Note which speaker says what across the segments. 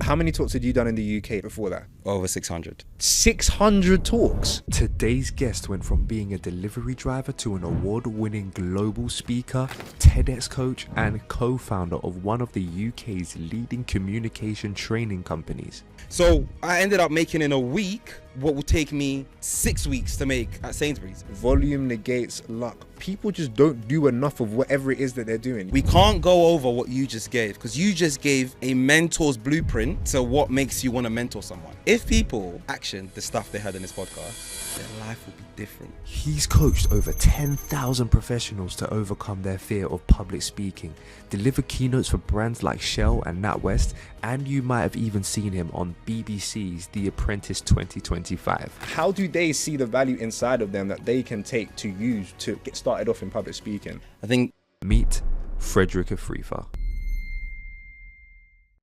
Speaker 1: How many talks had you done in the UK before that?
Speaker 2: Over 600.
Speaker 1: 600 talks.
Speaker 3: Today's guest went from being a delivery driver to an award-winning global speaker, TEDx coach, and co-founder of one of the UK's leading communication training companies.
Speaker 2: So I ended up making in a week what would take me 6 weeks to make at Sainsbury's.
Speaker 1: Volume negates luck. People just don't do enough of whatever it is that they're doing.
Speaker 2: We can't go over what you just gave, because you just gave a mentor's blueprint to what makes you want to mentor someone. If people action the stuff they heard in this podcast, their life will be different.
Speaker 3: He's coached over 10,000 professionals to overcome their fear of public speaking, delivered keynotes for brands like Shell and NatWest, and you might have even seen him on BBC's The Apprentice 2025.
Speaker 1: How do they see the value inside of them that they can take to use to get started off in public speaking?
Speaker 2: I think
Speaker 3: Meet Frederick Afrifa.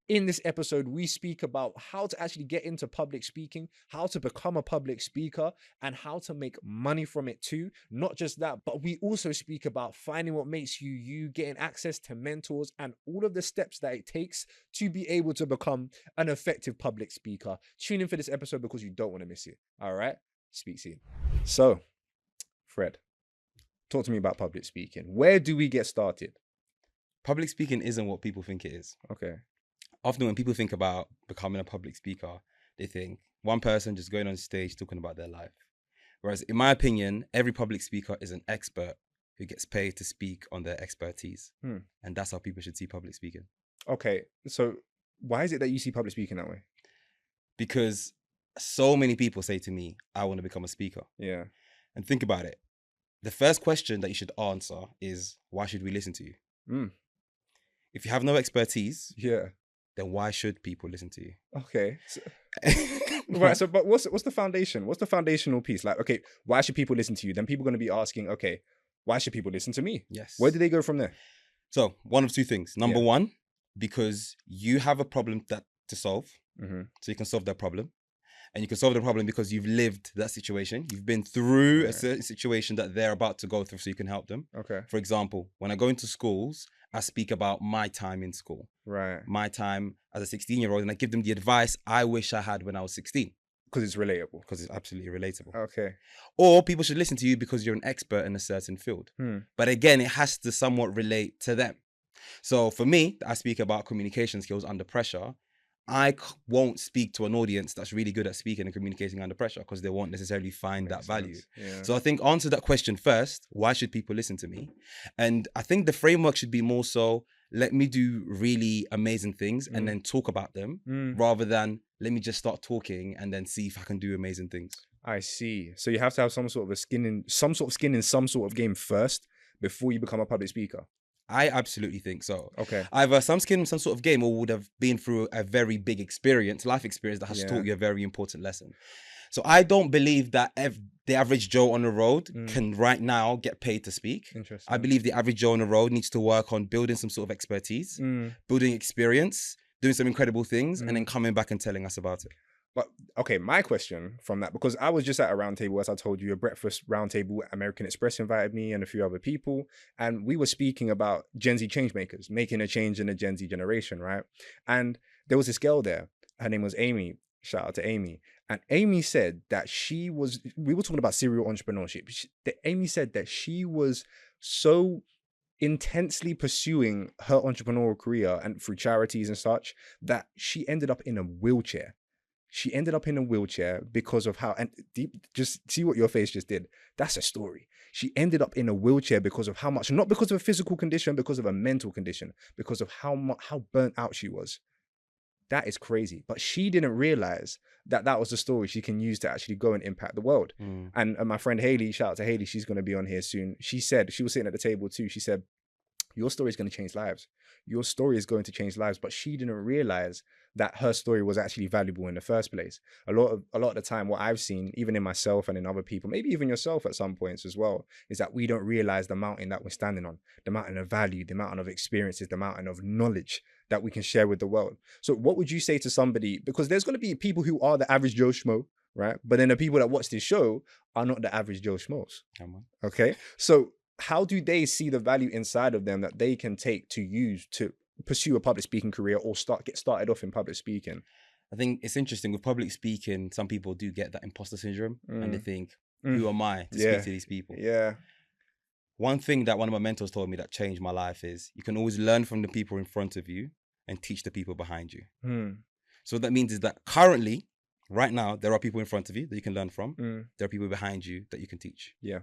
Speaker 1: In this episode, we speak about how to actually get into public speaking, how to become a public speaker, and how to make money from it too. Not just that, but we also speak about finding what makes you, getting access to mentors, and all of the steps that it takes to be able to become an effective public speaker. Tune in for this episode because you don't want to miss it. All right? Speak soon. So, Fred, talk to me about public speaking. Where do we get started?
Speaker 2: public speaking isn't what people think it is.
Speaker 1: Okay.
Speaker 2: Often when people think about becoming a public speaker, they think one person just going on stage talking about their life. Whereas in my opinion, every public speaker is an expert who gets paid to speak on their expertise. And that's how people should see public speaking.
Speaker 1: Okay. So why is it that you see public speaking that way?
Speaker 2: Because so many people say to me, I want to become a speaker.
Speaker 1: Yeah.
Speaker 2: And think about it. The first question that you should answer is, why should we listen to you? If you have no expertise,
Speaker 1: Yeah.
Speaker 2: then why should people listen to you?
Speaker 1: Okay. So, right. So, but what's the foundation? What's the foundational piece? Like, okay, why should people listen to you? Then people are going to be asking, okay, why should people listen to me?
Speaker 2: Yes.
Speaker 1: Where do they go from there?
Speaker 2: So one of two things. Number
Speaker 1: Yeah.
Speaker 2: one, because you have a problem to solve,
Speaker 1: Mm-hmm.
Speaker 2: so you can solve that problem. And you can solve the problem because you've lived that situation. You've been through a certain situation that they're about to go through, so you can help them.
Speaker 1: Okay.
Speaker 2: For example, when I go into schools, I speak about my time in school,
Speaker 1: Right.
Speaker 2: my time as a 16-year-old, and I give them the advice I wish I had when I was 16,
Speaker 1: Because it's relatable.
Speaker 2: because it's absolutely relatable.
Speaker 1: Okay.
Speaker 2: Or people should listen to you because you're an expert in a certain field. But again, it has to somewhat relate to them. So for me, I speak about communication skills under pressure. I won't speak to an audience that's really good at speaking and communicating under pressure because they won't necessarily find that value.
Speaker 1: Yeah.
Speaker 2: So I think answer that question first. Why should people listen to me? And I think the framework should be more so, let me do really amazing things and then talk about them rather than let me just start talking and then see if I can do amazing things.
Speaker 1: I see. So you have to have some sort of skin in some sort of game first before you become a public speaker.
Speaker 2: I absolutely think so.
Speaker 1: Okay.
Speaker 2: Either some skin in some sort of game or would have been through a very big experience, life experience that has taught you a very important lesson. So I don't believe that the average Joe on the road can right now get paid to speak.
Speaker 1: Interesting.
Speaker 2: I believe the average Joe on the road needs to work on building some sort of expertise, building experience, doing some incredible things, and then coming back and telling us about it.
Speaker 1: But okay, my question from that, because I was just at a round table, as I told you, a breakfast round table, American Express invited me and a few other people, and we were speaking about Gen Z change makers, making a change in the Gen Z generation, right? And there was this girl there, her name was Amy, shout out to Amy, and Amy said that we were talking about serial entrepreneurship. Amy said that she was so intensely pursuing her entrepreneurial career and through charities and such, that she ended up in a wheelchair. She ended up in a wheelchair because of how, and just see what your face just did. That's a story. She ended up in a wheelchair because of how much, not because of a physical condition, because of a mental condition, because of how burnt out she was. That is crazy. But she didn't realize that that was the story she can use to actually go and impact the world. And my friend Haley, shout out to Haley, she's going to be on here soon. She said, she was sitting at the table too. She said, your story is going to change lives. Your story is going to change lives. But she didn't realize that her story was actually valuable in the first place. A lot of the time, what I've seen, even in myself and in other people, maybe even yourself at some points as well, is that we don't realize the mountain that we're standing on, the mountain of value, the mountain of experiences, the mountain of knowledge that we can share with the world. So what would you say to somebody, because there's going to be people who are the average Joe Schmo, right? But then the people that watch this show are not the average Joe Schmoes. Okay? So how do they see the value inside of them that they can take to use to pursue a public speaking career or get started off in public speaking?
Speaker 2: I think it's interesting with public speaking, some people do get that imposter syndrome and they think, who am I to speak to these people?
Speaker 1: Yeah.
Speaker 2: One thing that one of my mentors told me that changed my life is you can always learn from the people in front of you and teach the people behind you. So what that means is that currently, right now, there are people in front of you that you can learn from. There are people behind you that you can teach.
Speaker 1: Yeah.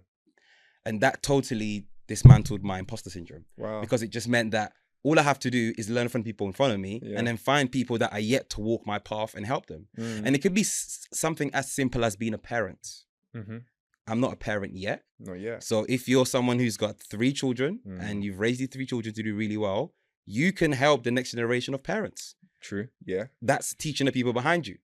Speaker 2: And that totally dismantled my imposter syndrome.
Speaker 1: Wow.
Speaker 2: Because it just meant that all I have to do is learn from people in front of me and then find people that are yet to walk my path and help them. And it could be something as simple as being a parent. I'm not a parent yet.
Speaker 1: Not yet.
Speaker 2: So if you're someone who's got 3 children and you've raised these 3 children to do really well, you can help the next generation of parents.
Speaker 1: True. Yeah.
Speaker 2: That's teaching the people behind you.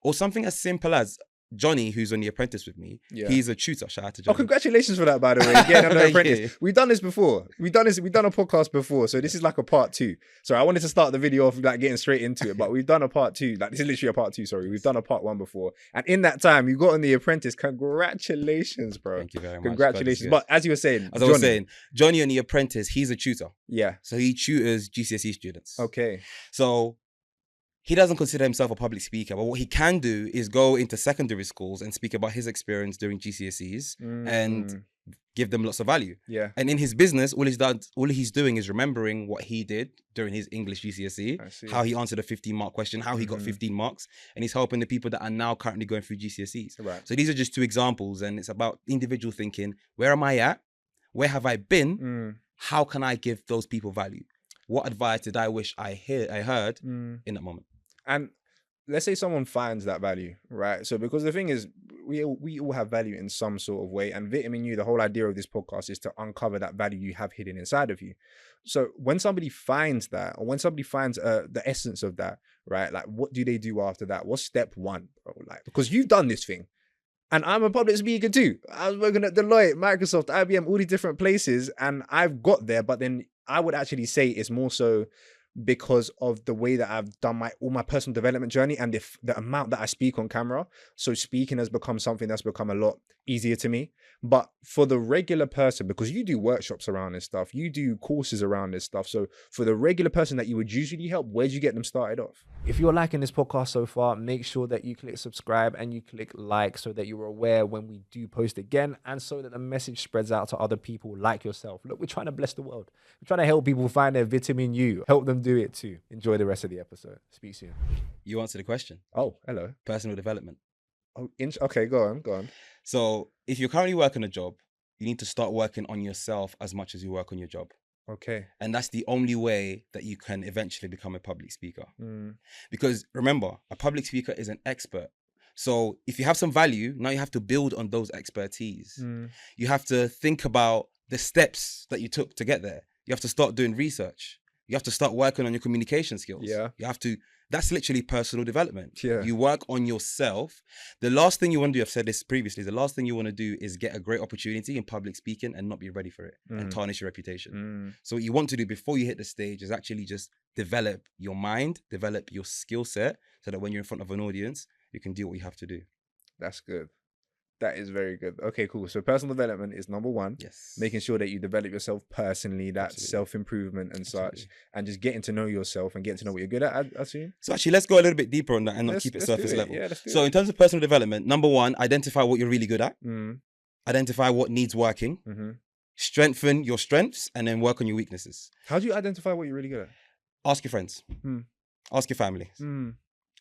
Speaker 2: Or something as simple as Johnny, who's on The Apprentice with me, he's a tutor. Shout out to Johnny.
Speaker 1: Oh, congratulations for that, by the way. Getting on The Apprentice. We've done this before. We've done a podcast before. So this is like a part 2. Sorry, I wanted to start the video off like getting straight into it, but we've done a part 2. Like this is literally a part 2, sorry. We've done a part 1 before. And in that time, you got on The Apprentice. Congratulations, bro.
Speaker 2: Thank you very much.
Speaker 1: Congratulations. But as you were saying,
Speaker 2: I was saying, Johnny on The Apprentice, he's a tutor.
Speaker 1: Yeah.
Speaker 2: So he tutors GCSE students.
Speaker 1: Okay.
Speaker 2: So he doesn't consider himself a public speaker, but what he can do is go into secondary schools and speak about his experience during GCSEs and give them lots of value.
Speaker 1: Yeah.
Speaker 2: And in his business, all he's doing is remembering what he did during his English GCSE, how he answered a 15-mark question, how he got 15 marks, and he's helping the people that are now currently going through GCSEs.
Speaker 1: Right.
Speaker 2: So these are just 2 examples, and it's about individual thinking. Where am I at? Where have I been? How can I give those people value? What advice did I wish I heard in that moment?
Speaker 1: And let's say someone finds that value, right? So because the thing is, we all have value in some sort of way. And Vitamin U, the whole idea of this podcast is to uncover that value you have hidden inside of you. So when somebody finds that, or when somebody finds the essence of that, right? Like, what do they do after that? What's step 1, bro? Like, because you've done this thing. And I'm a public speaker too. I was working at Deloitte, Microsoft, IBM, all these different places. And I've got there, but then I would actually say it's more so because of the way that I've done all my personal development journey and the amount that I speak on camera. So speaking has become something that's become a lot easier to me. But for the regular person, because you do workshops around this stuff, you do courses around this stuff. So for the regular person that you would usually help, where'd you get them started off?
Speaker 3: If you're liking this podcast so far, make sure that you click subscribe and you click like so that you're aware when we do post again and so that the message spreads out to other people like yourself. Look, we're trying to bless the world. We're trying to help people find their vitamin U. Help them do it too. Enjoy the rest of the episode. Speak soon.
Speaker 2: You answer the question.
Speaker 1: Oh, hello.
Speaker 2: Personal development.
Speaker 1: Oh, okay, go on.
Speaker 2: So if you're currently working a job, you need to start working on yourself as much as you work on your job.
Speaker 1: Okay.
Speaker 2: And that's the only way that you can eventually become a public speaker. Because remember, a public speaker is an expert. So if you have some value, now you have to build on those expertise. You have to think about the steps that you took to get there. You have to start doing research. You have to start working on your communication skills.
Speaker 1: Yeah.
Speaker 2: That's literally personal development.
Speaker 1: Yeah.
Speaker 2: You work on yourself. The last thing you want to do, I've said this previously, the last thing you want to do is get a great opportunity in public speaking and not be ready for it and tarnish your reputation. So what you want to do before you hit the stage is actually just develop your mind, develop your skill set so that when you're in front of an audience, you can do what you have to do.
Speaker 1: That's good. That is very good. Okay, cool. So personal development is number 1.
Speaker 2: Yes.
Speaker 1: Making sure that you develop yourself personally, that
Speaker 2: Absolutely.
Speaker 1: self-improvement and such, and just getting to know yourself and getting to know what you're good at, I assume.
Speaker 2: So actually, let's go a little bit deeper on that and not keep it surface level.
Speaker 1: Yeah, let's do
Speaker 2: So
Speaker 1: it.
Speaker 2: in terms of personal development, number 1, identify what you're really good at. Identify what needs working. Strengthen your strengths and then work on your weaknesses.
Speaker 1: How do you identify what you're really good at?
Speaker 2: Ask your friends. Ask your family.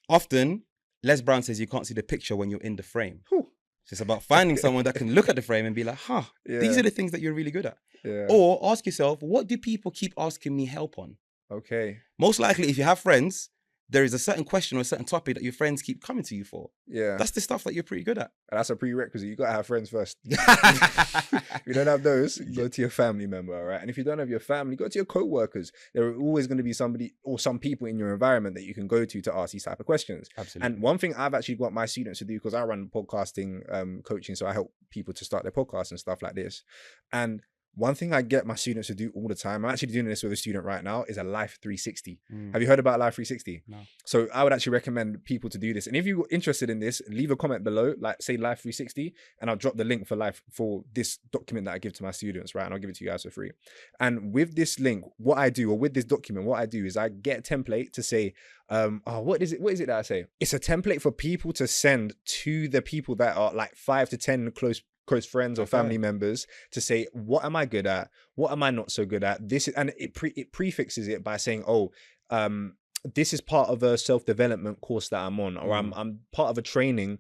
Speaker 2: Often, Les Brown says you can't see the picture when you're in the frame.
Speaker 1: Whew.
Speaker 2: So it's about finding someone that can look at the frame and be like, these are the things that you're really good at.
Speaker 1: Yeah.
Speaker 2: Or ask yourself, what do people keep asking me help on?
Speaker 1: Okay.
Speaker 2: Most likely, if you have friends, there is a certain question or a certain topic that your friends keep coming to you for.
Speaker 1: Yeah.
Speaker 2: That's the stuff that you're pretty good at.
Speaker 1: And that's a prerequisite. You got to have friends first. If you don't have those, go to your family member, all right? And if you don't have your family, go to your co-workers. There are always going to be somebody or some people in your environment that you can go to ask these type of questions.
Speaker 2: Absolutely.
Speaker 1: And one thing I've actually got my students to do, because I run podcasting coaching, so I help people to start their podcasts and stuff like this. And one thing I get my students to do all the time, I'm actually doing this with a student right now, is a Life 360. Have you heard about Life 360?
Speaker 2: No.
Speaker 1: So I would actually recommend people to do this. And if you're interested in this, leave a comment below, like say Life 360, and I'll drop the link for this document that I give to my students, right? And I'll give it to you guys for free. And with this link, what I do, or with this document, what I do is I get a template to say, what is it that I say? It's a template for people to send to the people that are like 5 to 10 close friends or family members, to say, what am I good at? What am I not so good at? This is, and it prefixes it by saying, this is part of a self-development course that I'm on, or I'm part of a training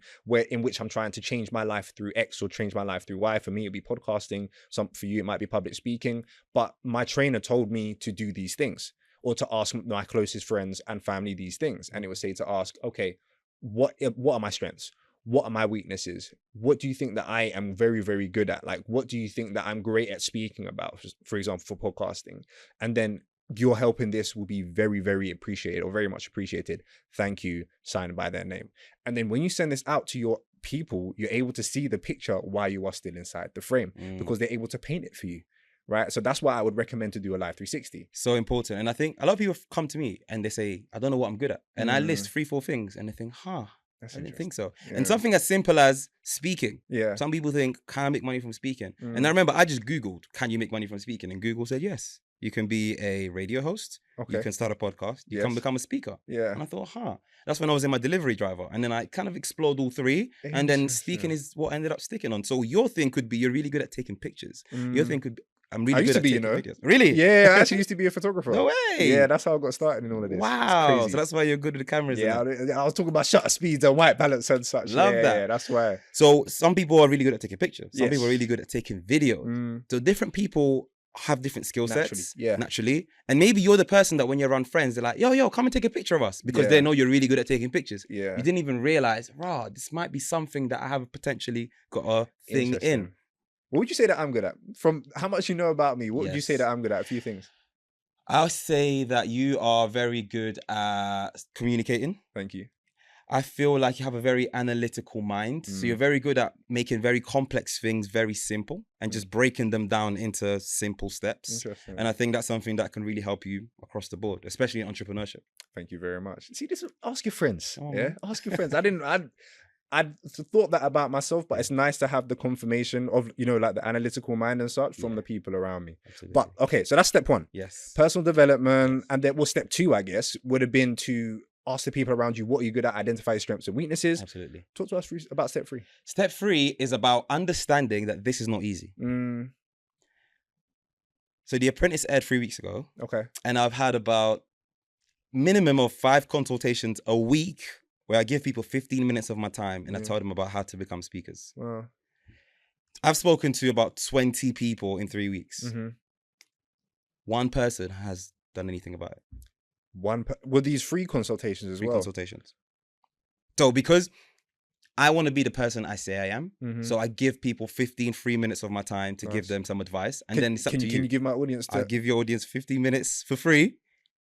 Speaker 1: in which I'm trying to change my life through X or change my life through Y. For me, it'd be podcasting. For you, it might be public speaking. But my trainer told me to do these things, or to ask my closest friends and family these things. And it would say to ask, okay, what are my strengths? What are my weaknesses? What do you think that I am very, very good at? Like, what do you think that I'm great at speaking about, for example, for podcasting? And then your help in this will be very, very appreciated, or very much appreciated. Thank you, signed by their name. And then when you send this out to your people, you're able to see the picture while you are still inside the frame, because they're able to paint it for you. Right. So that's why I would recommend to do a Live 360.
Speaker 2: So important. And I think a lot of people come to me and they say, I don't know what I'm good at. And I list 3-4 things and they think, I didn't think so. Yeah. And something as simple as speaking. Yeah. Some people think, can I make money from speaking? And I remember I just Googled, can you make money from speaking? And Google said, yes. You can be a radio host. Okay. You can start a podcast. You can become a speaker. Yeah. And I thought, that's when I was in my delivery driver. And then I kind of explored all three. And then speaking is what I ended up sticking on. So your thing could be, you're really good at taking pictures. Your thing could be, I'm really good at taking videos. Really?
Speaker 1: Yeah, I actually used to be a photographer.
Speaker 2: No way.
Speaker 1: Yeah, that's how I got started in all of this.
Speaker 2: Wow. So that's why you're good with the cameras.
Speaker 1: Yeah, I was talking about shutter speeds and white balance and such.
Speaker 2: Love that.
Speaker 1: Yeah, that's why.
Speaker 2: So some people are really good at taking pictures. Some people are really good at taking videos. So different people have different skill sets naturally. And maybe you're the person that when you're around friends, they're like, yo, come and take a picture of us, because they know you're really good at taking pictures. Yeah. You didn't even realize, this might be something that I have potentially got a thing in.
Speaker 1: What would you say that I'm good at? From how much you know about me, what would you say that I'm good at? A few things.
Speaker 2: I'll say that you are very good at communicating.
Speaker 1: Thank you.
Speaker 2: I feel like you have a very analytical mind. So you're very good at making very complex things very simple and just breaking them down into simple steps. Interesting. And I think that's something that can really help you across the board, especially in entrepreneurship.
Speaker 1: Thank you very much. See, this, ask your friends. Ask your friends. I thought that about myself, but it's nice to have the confirmation of, like the analytical mind and such from the people around me. Absolutely. But okay, so that's step one.
Speaker 2: Yes.
Speaker 1: Personal development. And then step two, I guess, would have been to ask the people around you, what are you good at? Identify your strengths and weaknesses.
Speaker 2: Absolutely.
Speaker 1: Talk to us about step three.
Speaker 2: Step three is about understanding that this is not easy. So the Apprentice aired 3 weeks ago.
Speaker 1: Okay.
Speaker 2: And I've had about minimum of 5 consultations a week where I give people 15 minutes of my time and I tell them about how to become speakers.
Speaker 1: Wow.
Speaker 2: I've spoken to about 20 people in 3 weeks. One person has done anything about it.
Speaker 1: Were these free consultations as well?
Speaker 2: Free consultations. So because I want to be the person I say I am, so I give people 15 free minutes of my time to give them some advice. And then it's up to you. Can
Speaker 1: you give my audience
Speaker 2: I'll give your audience 15 minutes for free.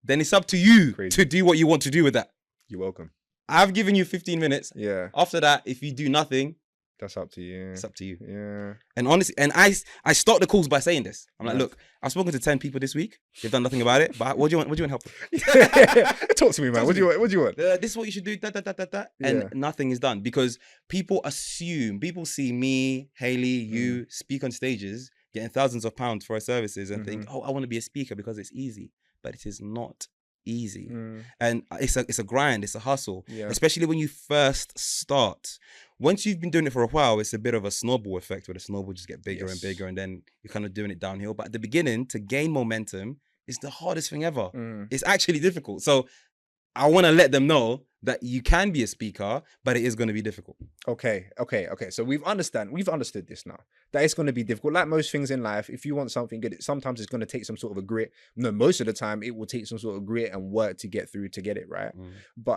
Speaker 2: Then it's up to you to do what you want to do with that.
Speaker 1: You're welcome.
Speaker 2: I've given you 15 minutes.
Speaker 1: Yeah.
Speaker 2: After that, if you do nothing,
Speaker 1: that's up to you.
Speaker 2: It's up to you.
Speaker 1: Yeah.
Speaker 2: And honestly, and I start the calls by saying this. I'm like, look, I've spoken to 10 people this week. They've done nothing about it. But what do you want? What do you want help with?
Speaker 1: Talk to me, man. What do you want?
Speaker 2: This is what you should do. And nothing is done because people assume. People see me, Haley, you speak on stages, getting thousands of pounds for our services, and think, oh, I want to be a speaker because it's easy. But it is not easy. And it's a grind, it's a hustle, especially when you first start. Once you've been doing it for a while, it's a bit of a snowball effect where the snowball just get bigger and bigger, and then you're kind of doing it downhill. But at the beginning, to gain momentum is the hardest thing ever. It's actually difficult. So I want to let them know that you can be a speaker, but it is going to be difficult.
Speaker 1: Okay. So we've understood this now. That it's going to be difficult. Like most things in life, if you want something good, sometimes it's going to take some sort of a grit. No, most of the time it will take some sort of grit and work to get through to get it right.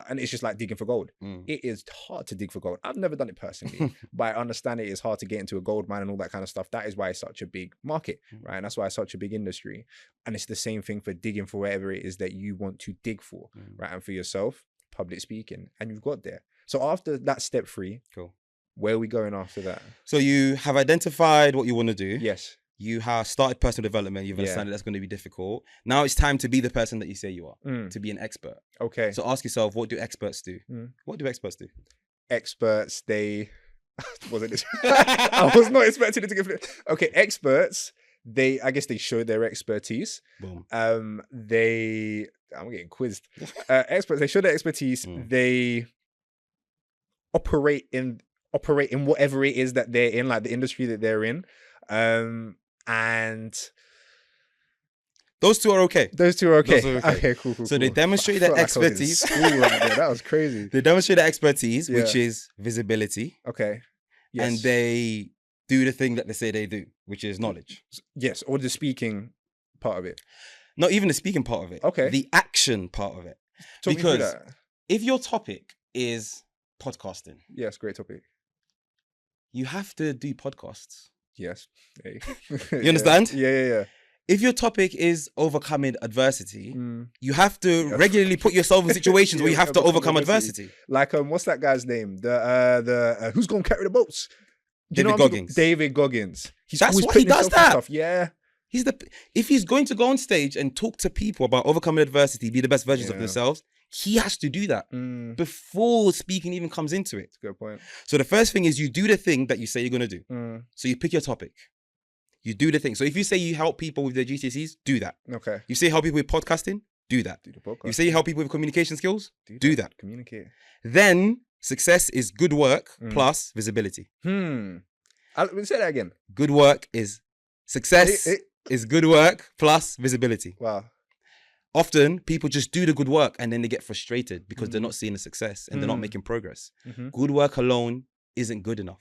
Speaker 1: And it's just like digging for gold. It is hard to dig for gold. I've never done it personally, but I understand it is hard to get into a gold mine and all that kind of stuff. That is why it's such a big market, right? And that's why it's such a big industry. And it's the same thing for digging for whatever it is that you want to dig for, right? And for yourself, public speaking, and you've got there. So after that step 3,
Speaker 2: cool.
Speaker 1: Where are we going after that?
Speaker 2: So you have identified what you want to do.
Speaker 1: Yes.
Speaker 2: You have started personal development. You've understood that that's going to be difficult. Now it's time to be the person that you say you are, to be an expert.
Speaker 1: Okay.
Speaker 2: So ask yourself, what do experts do? What do experts do?
Speaker 1: Experts, they... wasn't I was not expecting it to give it. Okay, experts, I guess they show their expertise.
Speaker 2: Boom.
Speaker 1: I'm getting quizzed. Experts, they show their expertise. They operate in whatever it is that they're in, like the industry that they're in. And
Speaker 2: those two are okay.
Speaker 1: Okay, cool.
Speaker 2: So they demonstrate their expertise.
Speaker 1: Like right there. That was crazy.
Speaker 2: They demonstrate their expertise, which is visibility.
Speaker 1: Okay. Yes.
Speaker 2: And they do the thing that they say they do, which is knowledge.
Speaker 1: Yes, or the speaking part of it.
Speaker 2: Not even the speaking part of it.
Speaker 1: Okay.
Speaker 2: The action part of it.
Speaker 1: Talk me through
Speaker 2: because
Speaker 1: that.
Speaker 2: if your topic is podcasting.
Speaker 1: Yes, great topic.
Speaker 2: You have to do podcasts.
Speaker 1: Yes. Hey.
Speaker 2: You understand?
Speaker 1: Yeah.
Speaker 2: If your topic is overcoming adversity, you have to regularly put yourself in situations where you have to overcome adversity.
Speaker 1: Like, what's that guy's name? The who's gonna carry the boats?
Speaker 2: David Goggins.
Speaker 1: David Goggins.
Speaker 2: That's what he does. That
Speaker 1: stuff. Yeah.
Speaker 2: If he's going to go on stage and talk to people about overcoming adversity, be the best versions of themselves, he has to do that before speaking even comes into it.
Speaker 1: That's a good point.
Speaker 2: So the first thing is you do the thing that you say you're going to do. So you pick your topic. You do the thing. So if you say you help people with their GCSEs, do that.
Speaker 1: Okay.
Speaker 2: You say you help people with podcasting, do that.
Speaker 1: Do the podcast.
Speaker 2: You say you help people with communication skills, do that.
Speaker 1: Communicate.
Speaker 2: Then success is good work plus visibility.
Speaker 1: Say that again.
Speaker 2: Good work is success is good work plus visibility.
Speaker 1: Wow.
Speaker 2: Often people just do the good work and then they get frustrated because they're not seeing the success and they're not making progress. Good work alone isn't good enough.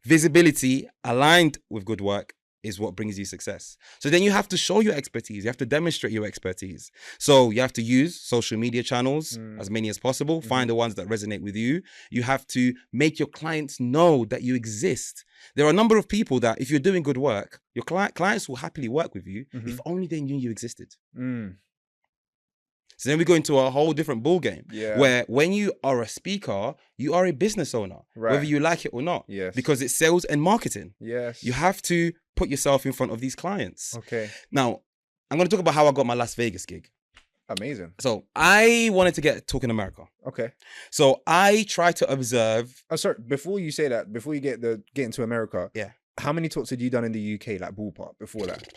Speaker 2: Visibility aligned with good work is what brings you success. So then you have to show your expertise. You have to demonstrate your expertise. So you have to use social media channels, as many as possible. Find the ones that resonate with you. You have to make your clients know that you exist. There are a number of people that if you're doing good work, your clients will happily work with you if only they knew you existed. So then we go into a whole different ball game where when you are a speaker, you are a business owner, whether you like it or not, because it's sales and marketing.
Speaker 1: Yes.
Speaker 2: You have to put yourself in front of these clients.
Speaker 1: Okay.
Speaker 2: Now, I'm going to talk about how I got my Las Vegas gig.
Speaker 1: Amazing.
Speaker 2: So I wanted to get Talking America.
Speaker 1: Okay.
Speaker 2: So I try to observe.
Speaker 1: Oh, sorry. Before you say that, before you get into America, how many talks had you done in the UK, like ballpark, before that?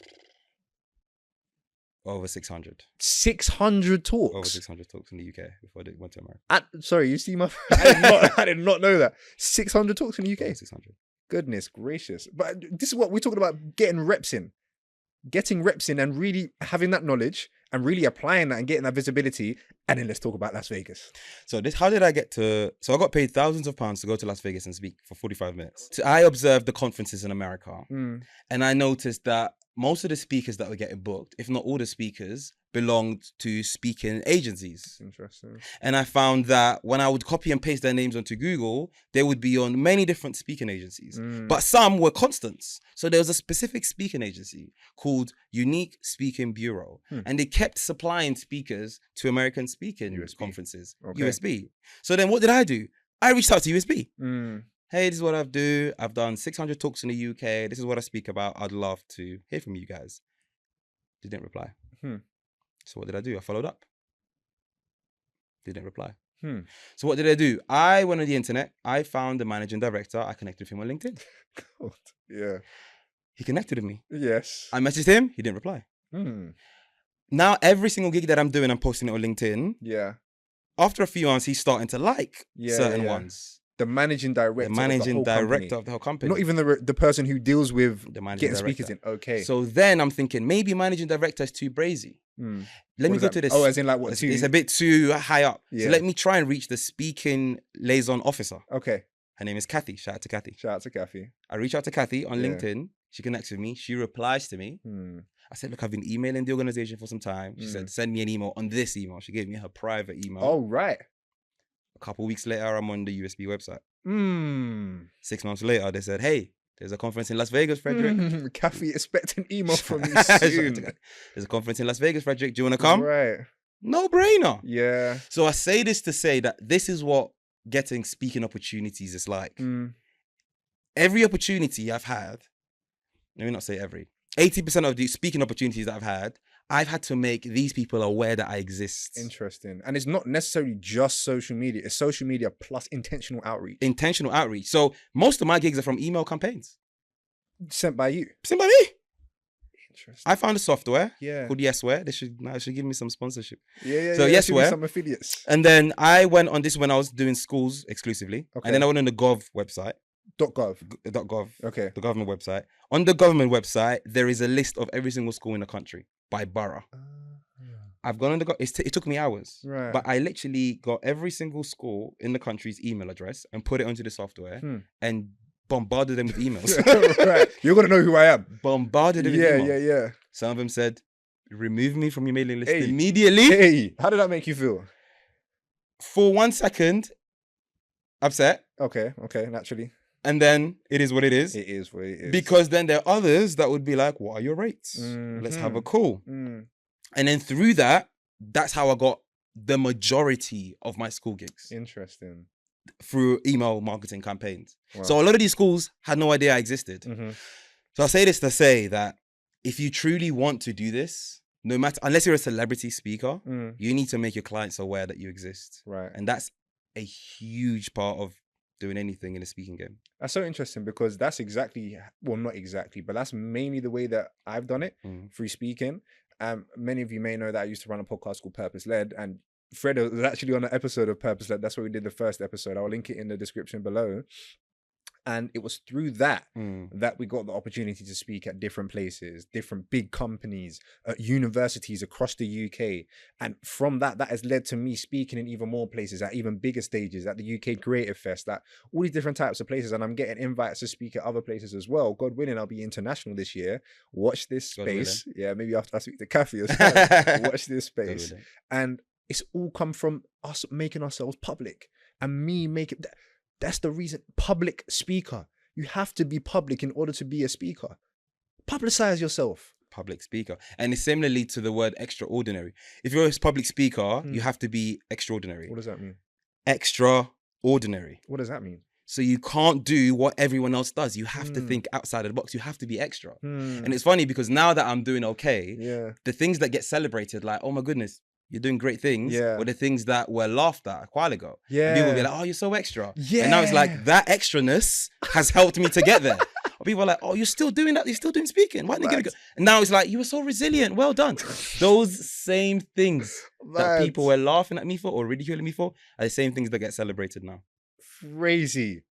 Speaker 2: Over 600.
Speaker 1: 600 talks?
Speaker 2: Over 600 talks in the UK before I went to America.
Speaker 1: Sorry, you see my... I did not know that. 600 talks in the UK?
Speaker 2: Over 600.
Speaker 1: Goodness gracious. But this is what we're talking about, getting reps in. Getting reps in and really having that knowledge and really applying that and getting that visibility. And then let's talk about Las Vegas.
Speaker 2: So how did I get to... So I got paid thousands of pounds to go to Las Vegas and speak for 45 minutes. So I observed the conferences in America and I noticed that most of the speakers that were getting booked, if not all the speakers, belonged to speaking agencies.
Speaker 1: Interesting.
Speaker 2: And I found that when I would copy and paste their names onto Google, they would be on many different speaking agencies. But some were constants. So there was a specific speaking agency called Unique Speaking Bureau. And they kept supplying speakers to American speaking conferences. USB. So then what did I do? I reached out to USB. Hey, this is what I do. I've done 600 talks in the UK. This is what I speak about. I'd love to hear from you guys. They didn't reply. So what did I do? I followed up. Didn't reply. So what did I do? I went on the internet. I found the managing director. I connected with him on LinkedIn.
Speaker 1: God. Yeah.
Speaker 2: He connected with me.
Speaker 1: Yes.
Speaker 2: I messaged him. He didn't reply. Now, every single gig that I'm doing, I'm posting it on LinkedIn.
Speaker 1: Yeah.
Speaker 2: After a few months, he's starting to like certain ones.
Speaker 1: The managing director.
Speaker 2: The managing director of the whole company.
Speaker 1: Not even the person who deals with getting speakers in. Okay.
Speaker 2: So then I'm thinking maybe managing director is too brazy. Let me go to this.
Speaker 1: Oh, as in like what?
Speaker 2: It's a bit too high up. So let me try and reach the speaking liaison officer.
Speaker 1: Okay.
Speaker 2: Her name is Kathy. Shout out to Kathy.
Speaker 1: Shout out to Kathy.
Speaker 2: I reach out to Kathy on LinkedIn. She connects with me. She replies to me. I said, look, I've been emailing the organization for some time. She said, send me an email on this email. She gave me her private email.
Speaker 1: Oh, right.
Speaker 2: A couple of weeks later, I'm on the USB website. 6 months later, they said, hey, there's a conference in Las Vegas, Frederick.
Speaker 1: Kathy, expect an email from me soon.
Speaker 2: There's a conference in Las Vegas, Frederick. Do you want to come?
Speaker 1: Right.
Speaker 2: No brainer.
Speaker 1: Yeah.
Speaker 2: So I say this to say that this is what getting speaking opportunities is like. Every opportunity I've had, let me not say every, 80% of the speaking opportunities that I've had to make these people aware that I exist.
Speaker 1: Interesting. And it's not necessarily just social media. It's social media plus intentional outreach.
Speaker 2: Intentional outreach. So most of my gigs are from email campaigns.
Speaker 1: Sent by you.
Speaker 2: Sent by me.
Speaker 1: Interesting.
Speaker 2: I found a software
Speaker 1: Yeah.
Speaker 2: called Yesware. They should give me some sponsorship.
Speaker 1: Yeah.
Speaker 2: So
Speaker 1: Should be
Speaker 2: Yesware.
Speaker 1: some affiliates.
Speaker 2: And then I went on this when I was doing schools exclusively.
Speaker 1: Okay.
Speaker 2: And then I went on the Gov website.
Speaker 1: .gov.
Speaker 2: .gov.
Speaker 1: Okay.
Speaker 2: The government website. On the government website, there is a list of every single school in the country by borough. I've gone on it took me hours.
Speaker 1: Right.
Speaker 2: But I literally got every single school in the country's email address and put it onto the software and bombarded them with emails.
Speaker 1: Right. You're going to know who I am.
Speaker 2: Bombarded them with emails.
Speaker 1: Yeah.
Speaker 2: Some of them said, remove me from your mailing list immediately.
Speaker 1: Hey, how did that make you feel?
Speaker 2: For 1 second, upset.
Speaker 1: Okay, naturally.
Speaker 2: And then it is what it is.
Speaker 1: It is what it is.
Speaker 2: Because then there are others that would be like, what are your rates? Let's have a call. And then through that, that's how I got the majority of my school gigs.
Speaker 1: Interesting.
Speaker 2: Through email marketing campaigns.
Speaker 1: Wow.
Speaker 2: So a lot of these schools had no idea I existed. So I say this to say that if you truly want to do this, no matter, unless you're a celebrity speaker, you need to make your clients aware that you exist.
Speaker 1: Right.
Speaker 2: And that's a huge part of doing anything in a speaking game.
Speaker 1: That's so interesting because that's exactly, well, not exactly, but that's mainly the way that I've done it through speaking. Many of you may know that I used to run a podcast called Purpose Led, and Fred was actually on an episode of Purpose Led. That's where we did the first episode. I'll link it in the description below. And it was through that that we got the opportunity to speak at different places, different big companies, at universities across the UK. And from that has led to me speaking in even more places, at even bigger stages, at the UK Creative Fest, at all these different types of places. And I'm getting invites to speak at other places as well. God willing, I'll be international this year. Watch this space. Yeah, maybe after I speak to Kathy as well. Watch this space. And it's all come from us making ourselves public and me making... That's the reason. Public speaker. You have to be public in order to be a speaker. Publicize yourself.
Speaker 2: Public speaker. And it's similarly to the word extraordinary. If you're a public speaker, you have to be extraordinary.
Speaker 1: What does that mean?
Speaker 2: Extraordinary.
Speaker 1: What does that mean?
Speaker 2: So you can't do what everyone else does. You have to think outside of the box. You have to be extra. And it's funny because now that I'm doing okay, the things that get celebrated, like, oh my goodness, you're doing great things, were the things that were laughed at a while ago. And people will be like, oh, you're so extra. And now it's like, that extraness has helped me to get there. Or people are like, oh, you're still doing that? You're still doing speaking? Why didn't you go? And now it's like, you were so resilient. Well done. Those same things that people were laughing at me for or ridiculing me for are the same things that get celebrated now.
Speaker 1: Crazy.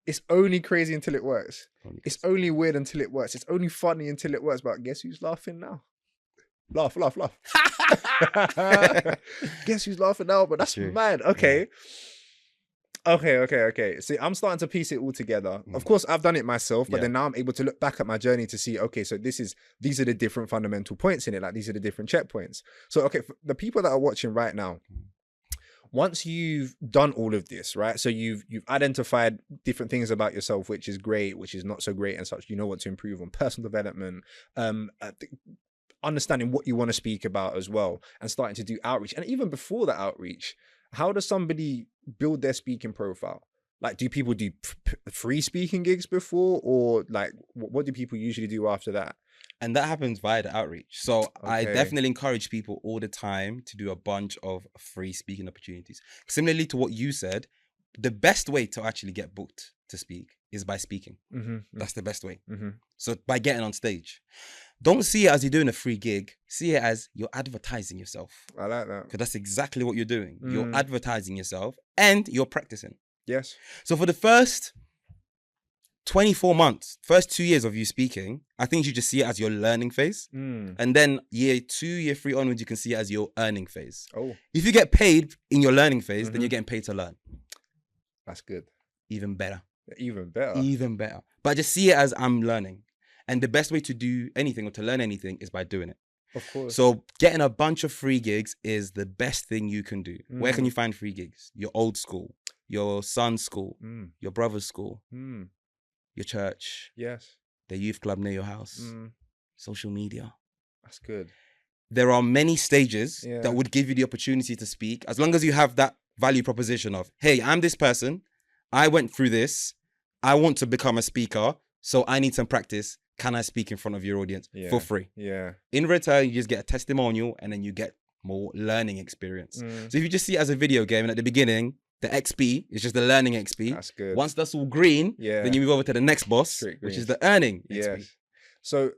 Speaker 1: It's only crazy until it works. It's only weird until it works. It's only funny until it works. But guess who's laughing now? Laugh. Guess who's laughing now? But that's mad. Okay. See, I'm starting to piece it all together. Of course, I've done it myself, but then now I'm able to look back at my journey to see, okay, so these are the different fundamental points in it. Like, these are the different checkpoints. So, okay, for the people that are watching right now, once you've done all of this, right? So you've identified different things about yourself, which is great, which is not so great and such. You know what to improve on, personal development, understanding what you want to speak about as well, and starting to do outreach. And even before that outreach, how does somebody build their speaking profile? Like, do people do free speaking gigs before, or like, what do people usually do after that?
Speaker 2: And that happens via the outreach. So I definitely encourage people all the time to do a bunch of free speaking opportunities. Similarly to what you said, the best way to actually get booked to speak is by speaking. That's the best way. So by getting on stage. Don't see it as you're doing a free gig. See it as you're advertising yourself.
Speaker 1: I like that.
Speaker 2: Because that's exactly what you're doing. You're advertising yourself and you're practicing.
Speaker 1: Yes.
Speaker 2: So for the first 24 months, first 2 years of you speaking, I think you just see it as your learning phase. And then year 2, year 3 onwards, you can see it as your earning phase.
Speaker 1: Oh.
Speaker 2: If you get paid in your learning phase, then you're getting paid to learn.
Speaker 1: That's good.
Speaker 2: Even better.
Speaker 1: Even better.
Speaker 2: Even better. But just see it as I'm learning. And the best way to do anything or to learn anything is by doing it.
Speaker 1: Of course.
Speaker 2: So getting a bunch of free gigs is the best thing you can do. Where can you find free gigs? Your old school, your son's school, your brother's school, your church, the youth club near your house, social media.
Speaker 1: That's good.
Speaker 2: There are many stages that would give you the opportunity to speak, as long as you have that value proposition of, hey, I'm this person, I went through this, I want to become a speaker, so I need some practice. can I speak in front of your audience for free?
Speaker 1: Yeah.
Speaker 2: In return, you just get a testimonial and then you get more learning experience. So if you just see it as a video game and at the beginning, the XP is just the learning XP.
Speaker 1: That's good.
Speaker 2: Once that's all green, then you move over to the next boss, which is the earning XP.
Speaker 1: So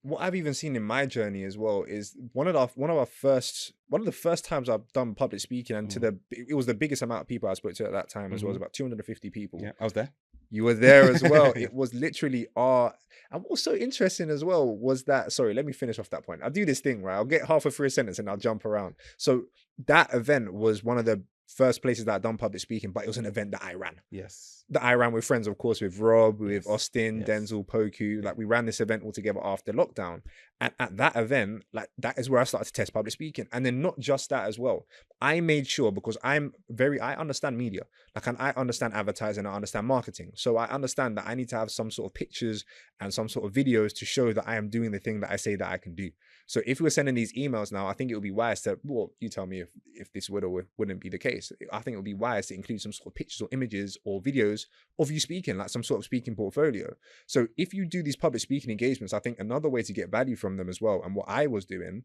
Speaker 1: what I've even seen in my journey as well is one of the first times I've done public speaking, and it was the biggest amount of people I spoke to at that time as well. It was about 250 people.
Speaker 2: Yeah, I was there.
Speaker 1: You were there as well. It was literally and what's so interesting as well was that, sorry, let me finish off that point. I'll do this thing, right? I'll get halfway through a sentence and I'll jump around. So that event was one of the first places that I'd done public speaking, but it was an event that I ran.
Speaker 2: Yes.
Speaker 1: That I ran with friends, of course, with Rob, with Austin, Denzel, Poku. Like, we ran this event all together after lockdown. And at that event, like, that is where I started to test public speaking. And then not just that as well. I made sure, because I understand media. Like, and I understand advertising, I understand marketing. So I understand that I need to have some sort of pictures and some sort of videos to show that I am doing the thing that I say that I can do. So if we were sending these emails now, I think it would be wise to, well, you tell me if this would or wouldn't be the case. I think it would be wise to include some sort of pictures or images or videos of you speaking, like some sort of speaking portfolio. So if you do these public speaking engagements, I think another way to get value from them as well, and what I was doing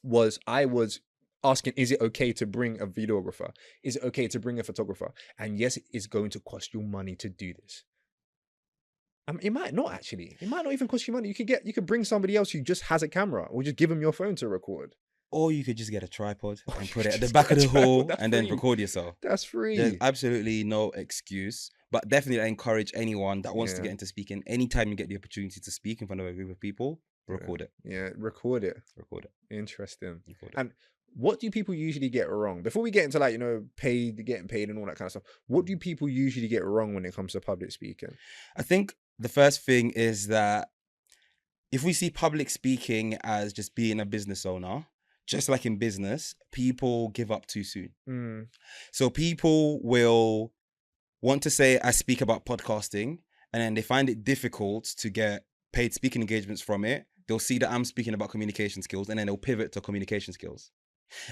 Speaker 1: was I was asking, is it okay to bring a videographer? Is it okay to bring a photographer? And yes, it is going to cost you money to do this. It might not actually. It might not even cost you money. You could bring somebody else who just has a camera, or just give them your phone to record.
Speaker 2: Or you could just get a tripod and put it at the back of the hall and then record yourself.
Speaker 1: That's free.
Speaker 2: There's absolutely no excuse. But definitely I encourage anyone that wants to get into speaking, anytime you get the opportunity to speak in front of a group of people, record it.
Speaker 1: Yeah, record it.
Speaker 2: Record it.
Speaker 1: Interesting.
Speaker 2: Record it.
Speaker 1: And what do people usually get wrong? Before we get into, like, getting paid and all that kind of stuff, what do people usually get wrong when it comes to public speaking?
Speaker 2: I think the first thing is that if we see public speaking as just being a business owner, just like in business, people give up too soon. So people will want to say, I speak about podcasting, and then they find it difficult to get paid speaking engagements from it. They'll see that I'm speaking about communication skills, and then they'll pivot to communication skills.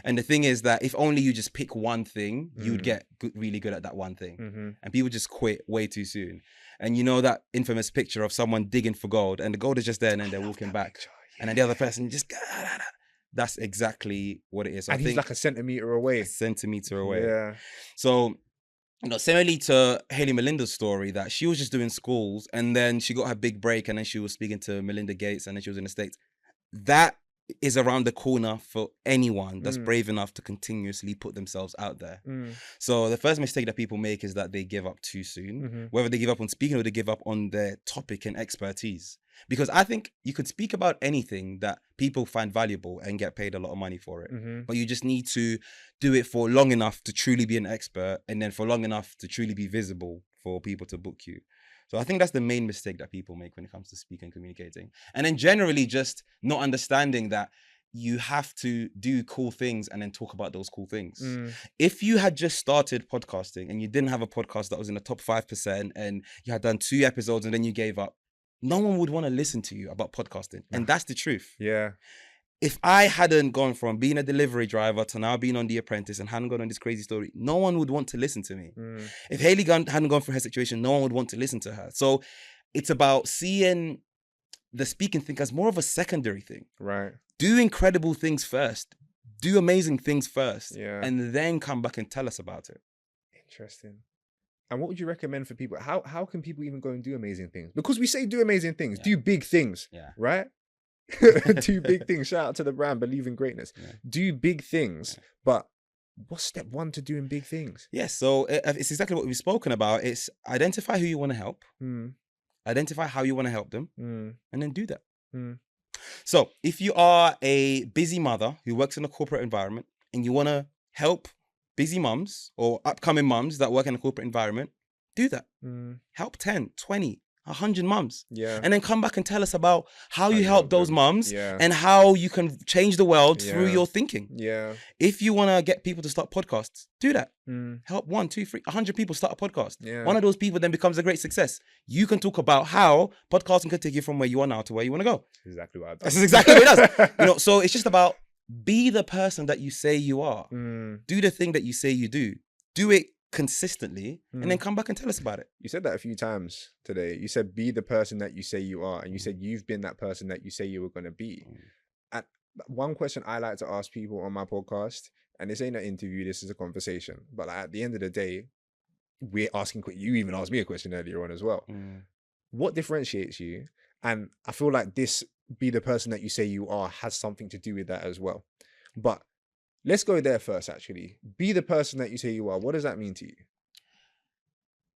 Speaker 2: And the thing is that if only you just pick one thing, you'd get really good at that one thing. And people just quit way too soon. And you know that infamous picture of someone digging for gold, and the gold is just there, and then they're walking back. And then the other person just... That's exactly what it is. So
Speaker 1: and he's like a centimeter away.
Speaker 2: Yeah. So, similarly to Hayley Melinda's story, that she was just doing schools, and then she got her big break, and then she was speaking to Melinda Gates, and then she was in the States. That is around the corner for anyone that's brave enough to continuously put themselves out there. So the first mistake that people make is that they give up too soon, whether they give up on speaking or they give up on their topic and expertise. Because I think you could speak about anything that people find valuable and get paid a lot of money for it. But you just need to do it for long enough to truly be an expert, and then for long enough to truly be visible for people to book you. So I think that's the main mistake that people make when it comes to speaking and communicating. And then generally just not understanding that you have to do cool things and then talk about those cool things. If you had just started podcasting and you didn't have a podcast that was in the top 5% and you had done 2 episodes and then you gave up, no one would want to listen to you about podcasting. And that's the truth.
Speaker 1: Yeah.
Speaker 2: If I hadn't gone from being a delivery driver to now being on The Apprentice and hadn't gone on this crazy story, no one would want to listen to me. If Hayley hadn't gone through her situation, no one would want to listen to her. So it's about seeing the speaking thing as more of a secondary thing.
Speaker 1: Right.
Speaker 2: Do incredible things first. Do amazing things first.
Speaker 1: Yeah.
Speaker 2: And then come back and tell us about it.
Speaker 1: Interesting. And what would you recommend for people? How can people even go and do amazing things? Because we say do amazing things, do big things, right? Do big things. Shout out to the brand, believe in greatness. Do big things. But what's step 1 to doing big things?
Speaker 2: Yes, so it's exactly what we've spoken about. It's identify who you want to help, identify how you want to help them, and then do that. So if you are a busy mother who works in a corporate environment and you want to help busy mums or upcoming mums that work in a corporate environment, do that. Help 10, 20, 100 mums.
Speaker 1: Yeah.
Speaker 2: And then come back and tell us about how you help those mums and how you can change the world through your thinking.
Speaker 1: Yeah.
Speaker 2: If you want to get people to start podcasts, do that. Help 1, 2, 3, 100 people start a podcast.
Speaker 1: Yeah.
Speaker 2: One of those people then becomes a great success. You can talk about how podcasting can take you from where you are now to where you want to go.
Speaker 1: Exactly what I've done.
Speaker 2: That's exactly what it does. So it's just about be the person that you say you are. Do the thing that you say you do. Do it consistently, and then come back and tell us about it.
Speaker 1: You said that a few times today. You said, be the person that you say you are. And you said, you've been that person that you say you were going to be. And one question I like to ask people on my podcast, and this ain't an interview, this is a conversation. But at the end of the day, we're asking, you even asked me a question earlier on as well. What differentiates you? And I feel like this, be the person that you say you are, has something to do with that as well. But let's go there first, actually. Be the person that you say you are. What does that mean to you?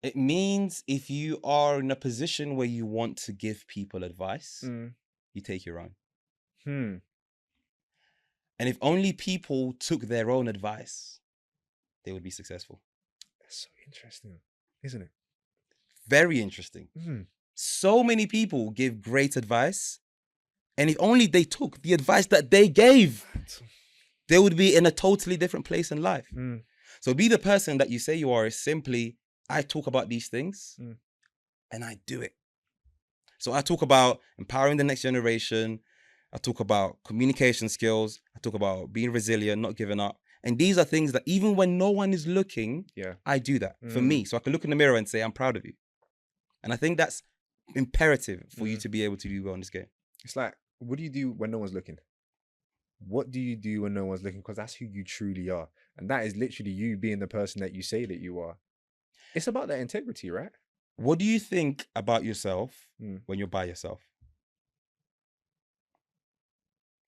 Speaker 2: It means if you are in a position where you want to give people advice, you take your own. And if only people took their own advice, they would be successful.
Speaker 1: That's so interesting, isn't it?
Speaker 2: Very interesting. So many people give great advice, and if only they took the advice that they gave, they would be in a totally different place in life. So be the person that you say you are is simply, I talk about these things and I do it. So I talk about empowering the next generation. I talk about communication skills. I talk about being resilient, not giving up. And these are things that even when no one is looking, I do that for me. So I can look in the mirror and say, I'm proud of you. And I think that's imperative for you to be able to do well in this game.
Speaker 1: It's like, what do you do when no one's looking? What do you do when no one's looking? Because that's who you truly are. And that is literally you being the person that you say that you are. It's about that integrity, right?
Speaker 2: What do you think about yourself when you're by yourself?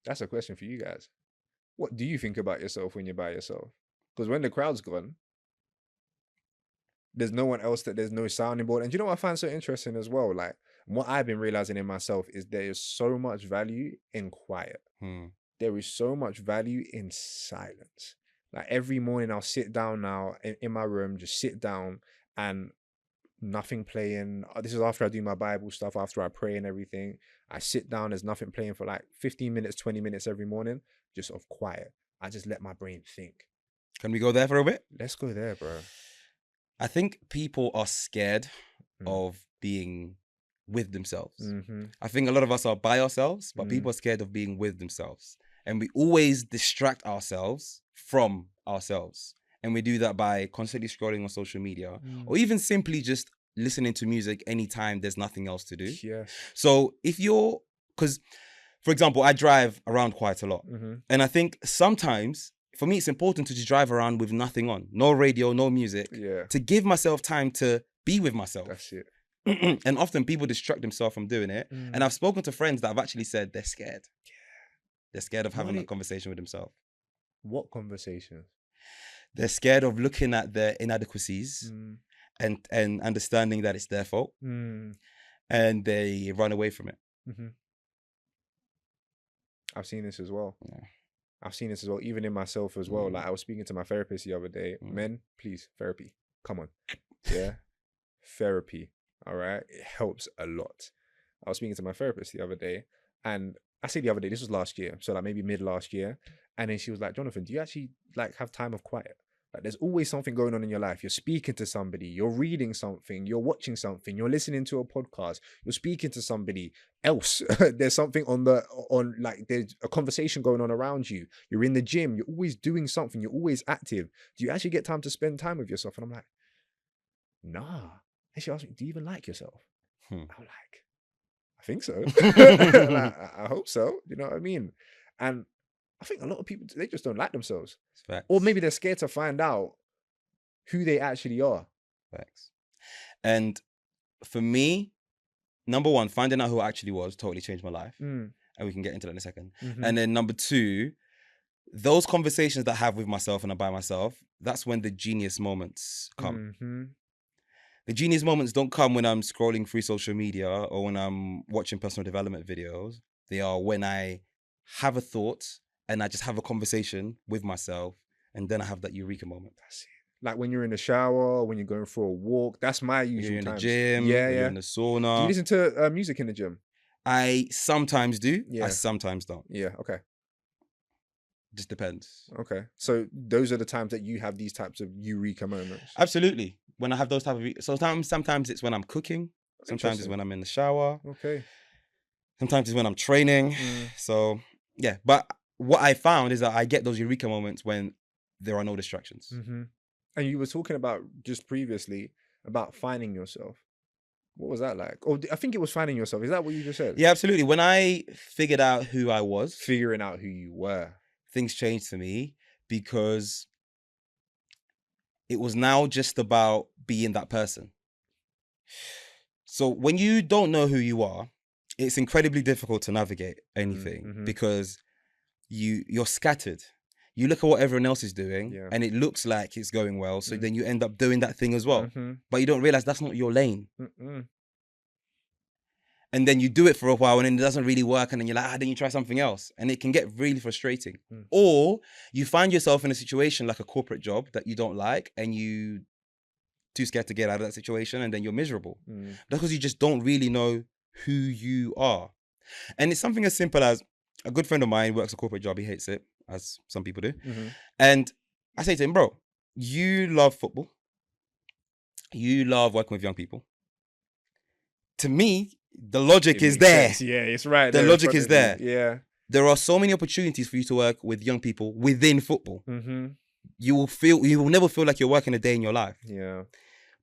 Speaker 1: That's a question for you guys. What do you think about yourself when you're by yourself? Because when the crowd's gone, there's no one else, that there's no sounding board. And you know what I find so interesting as well? Like, what I've been realizing in myself is there is so much value in quiet. There is so much value in silence. Like every morning I'll sit down now in my room, just sit down and nothing playing. This is after I do my Bible stuff, after I pray and everything. I sit down, there's nothing playing for like 15 minutes, 20 minutes every morning, just of quiet. I just let my brain think.
Speaker 2: Can we go there for a bit?
Speaker 1: Let's go there, bro.
Speaker 2: I think people are scared of being with themselves. I think a lot of us are by ourselves, but people are scared of being with themselves. And we always distract ourselves from ourselves. And we do that by constantly scrolling on social media or even simply just listening to music anytime there's nothing else to do. So if you're, because for example, I drive around quite a lot. And I think sometimes for me, it's important to just drive around with nothing on, no radio, no music, to give myself time to be with myself.
Speaker 1: That's it.
Speaker 2: And often people distract themselves from doing it. And I've spoken to friends that have actually said they're scared. They're scared of having that conversation with themselves.
Speaker 1: What conversation?
Speaker 2: They're scared of looking at their inadequacies and understanding that it's their fault. And they run away from it.
Speaker 1: I've seen this as well. I've seen this as well, even in myself as well. Like I was speaking to my therapist the other day. Men, please, therapy. Come on. Yeah. Therapy. All right. It helps a lot. I was speaking to my therapist the other day, and I say the other day, this was last year. So like maybe mid last year. And then she was like, Jonathan, do you actually like have time of quiet? Like there's always something going on in your life. You're speaking to somebody, you're reading something, you're watching something, you're listening to a podcast, you're speaking to somebody else. There's something like there's a conversation going on around you. You're in the gym, you're always doing something, you're always active. Do you actually get time to spend time with yourself? And I'm like, nah. And she asked me, do you even like yourself? I'm like, I think so. Like, I hope so. You know what I mean? And I think a lot of people, they just don't like themselves.
Speaker 2: Facts.
Speaker 1: Or maybe they're scared to find out who they actually are.
Speaker 2: Facts. And for me, number one, finding out who I actually was totally changed my life. And we can get into that in a second. And then number two, those conversations that I have with myself and I'm by myself, that's when the genius moments come. The genius moments don't come when I'm scrolling through social media or when I'm watching personal development videos. They are when I have a thought and I just have a conversation with myself, and then I have that eureka moment.
Speaker 1: That's it. Like when you're in the shower, when you're going for a walk. That's my usual
Speaker 2: You're in
Speaker 1: times.
Speaker 2: the gym, you're in the sauna.
Speaker 1: Do you listen to music in the gym?
Speaker 2: I sometimes do. I sometimes don't.
Speaker 1: Yeah, okay.
Speaker 2: Just depends.
Speaker 1: Okay. So those are the times that you have these types of eureka moments.
Speaker 2: Absolutely. When I have those type of... So sometimes it's when I'm cooking. Sometimes it's when I'm in the shower.
Speaker 1: Okay.
Speaker 2: Sometimes it's when I'm training. So, yeah. But what I found is that I get those eureka moments when there are no distractions.
Speaker 1: And you were talking about just previously about finding yourself. What was that like? Oh, I think it was finding yourself. Is that what you just said?
Speaker 2: Yeah, absolutely. When I figured out who I was,
Speaker 1: Figuring out who you were.
Speaker 2: things changed for me because it was now just about being that person. So when you don't know who you are, it's incredibly difficult to navigate anything because you're scattered. You look at what everyone else is doing and it looks like it's going well. So then you end up doing that thing as well. But you don't realize that's not your lane. And then you do it for a while and then it doesn't really work. And then you're like, then you try something else. And it can get really frustrating. Or you find yourself in a situation like a corporate job that you don't like and you too scared to get out of that situation and then you're miserable. Because you just don't really know who you are. And it's something as simple as a good friend of mine works a corporate job. He hates it, as some people do. And I say to him, bro, you love football. You love working with young people. To me, the logic is there.
Speaker 1: Sense. Yeah, it's right.
Speaker 2: The logic is there.
Speaker 1: Yeah.
Speaker 2: There are so many opportunities for you to work with young people within football. You will never feel like you're working a day in your life.
Speaker 1: Yeah.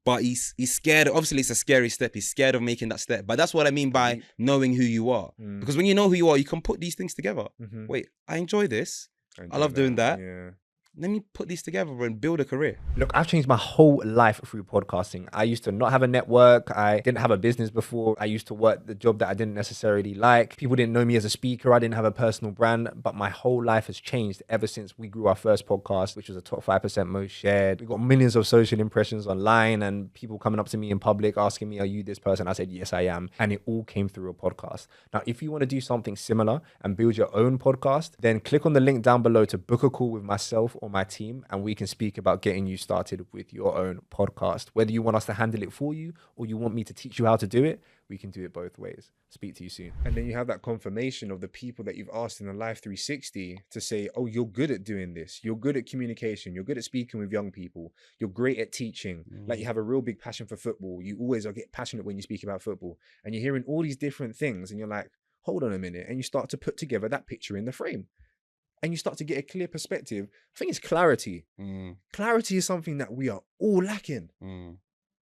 Speaker 2: But he's scared. Obviously, it's a scary step. He's scared of making that step. But that's what I mean by knowing who you are. Because when you know who you are, you can put these things together. Wait, I enjoy this. I love doing that.
Speaker 1: Yeah.
Speaker 2: Let me put these together and build a career.
Speaker 3: Look, I've changed my whole life through podcasting. I used to not have a network. I didn't have a business before. I used to work the job that I didn't necessarily like. People didn't know me as a speaker. I didn't have a personal brand, but my whole life has changed ever since we grew our first podcast, which was a top 5% most shared. We got millions of social impressions online and people coming up to me in public asking me, are you this person? I said, yes, I am. And it all came through a podcast. Now, if you want to do something similar and build your own podcast, then click on the link down below to book a call with myself or my team, and we can speak about getting you started with your own podcast. Whether you want us to handle it for you or you want me to teach you how to do it, we can do it both ways. Speak to you soon.
Speaker 1: And then you have that confirmation of the people that you've asked in the Life 360 to say, oh, you're good at doing this. You're good at communication. You're good at speaking with young people. You're great at teaching. Like you have a real big passion for football. You always get passionate when you speak about football. And you're hearing all these different things and you're like, hold on a minute. And you start to put together that picture in the frame. And you start to get a clear perspective. I think it's clarity. Clarity is something that we are all lacking.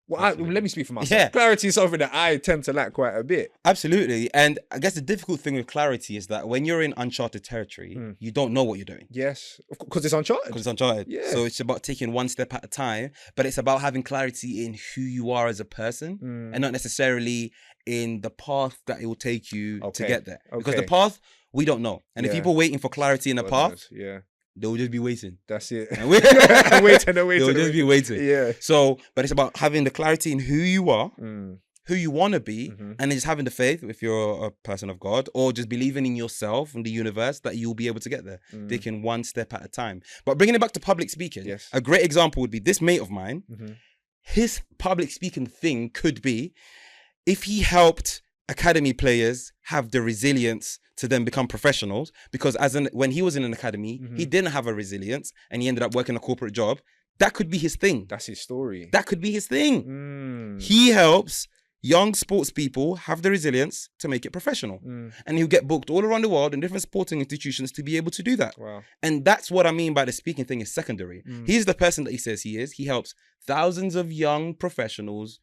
Speaker 1: Well, let me speak for myself.
Speaker 2: Yeah.
Speaker 1: Clarity is something that I tend to lack quite a bit.
Speaker 2: Absolutely. And I guess the difficult thing with clarity is that when you're in uncharted territory, you don't know what you're doing.
Speaker 1: Yes, because it's uncharted.
Speaker 2: Because it's uncharted.
Speaker 1: Yeah.
Speaker 2: So it's about taking one step at a time, but it's about having clarity in who you are as a person and not necessarily in the path that it will take you to get there. Because the path, we don't know. And if people are waiting for clarity in the path, they'll just be waiting.
Speaker 1: That's it.
Speaker 2: And waiting.
Speaker 1: They'll
Speaker 2: just be waiting.
Speaker 1: Yeah.
Speaker 2: So, but it's about having the clarity in who you are, who you want to be, and then just having the faith, if you're a person of God, or just believing in yourself and the universe that you'll be able to get there, taking one step at a time. But bringing it back to public speaking, a great example would be this mate of mine. His public speaking thing could be if he helped academy players have the resilience to then become professionals, because when he was in an academy, he didn't have a resilience and he ended up working a corporate job. That could be his thing.
Speaker 1: That's his story.
Speaker 2: That could be his thing. He helps young sports people have the resilience to make it professional. And he'll get booked all around the world in different sporting institutions to be able to do that.
Speaker 1: Wow.
Speaker 2: And that's what I mean by the speaking thing is secondary. He's the person that he says he is. He helps thousands of young professionals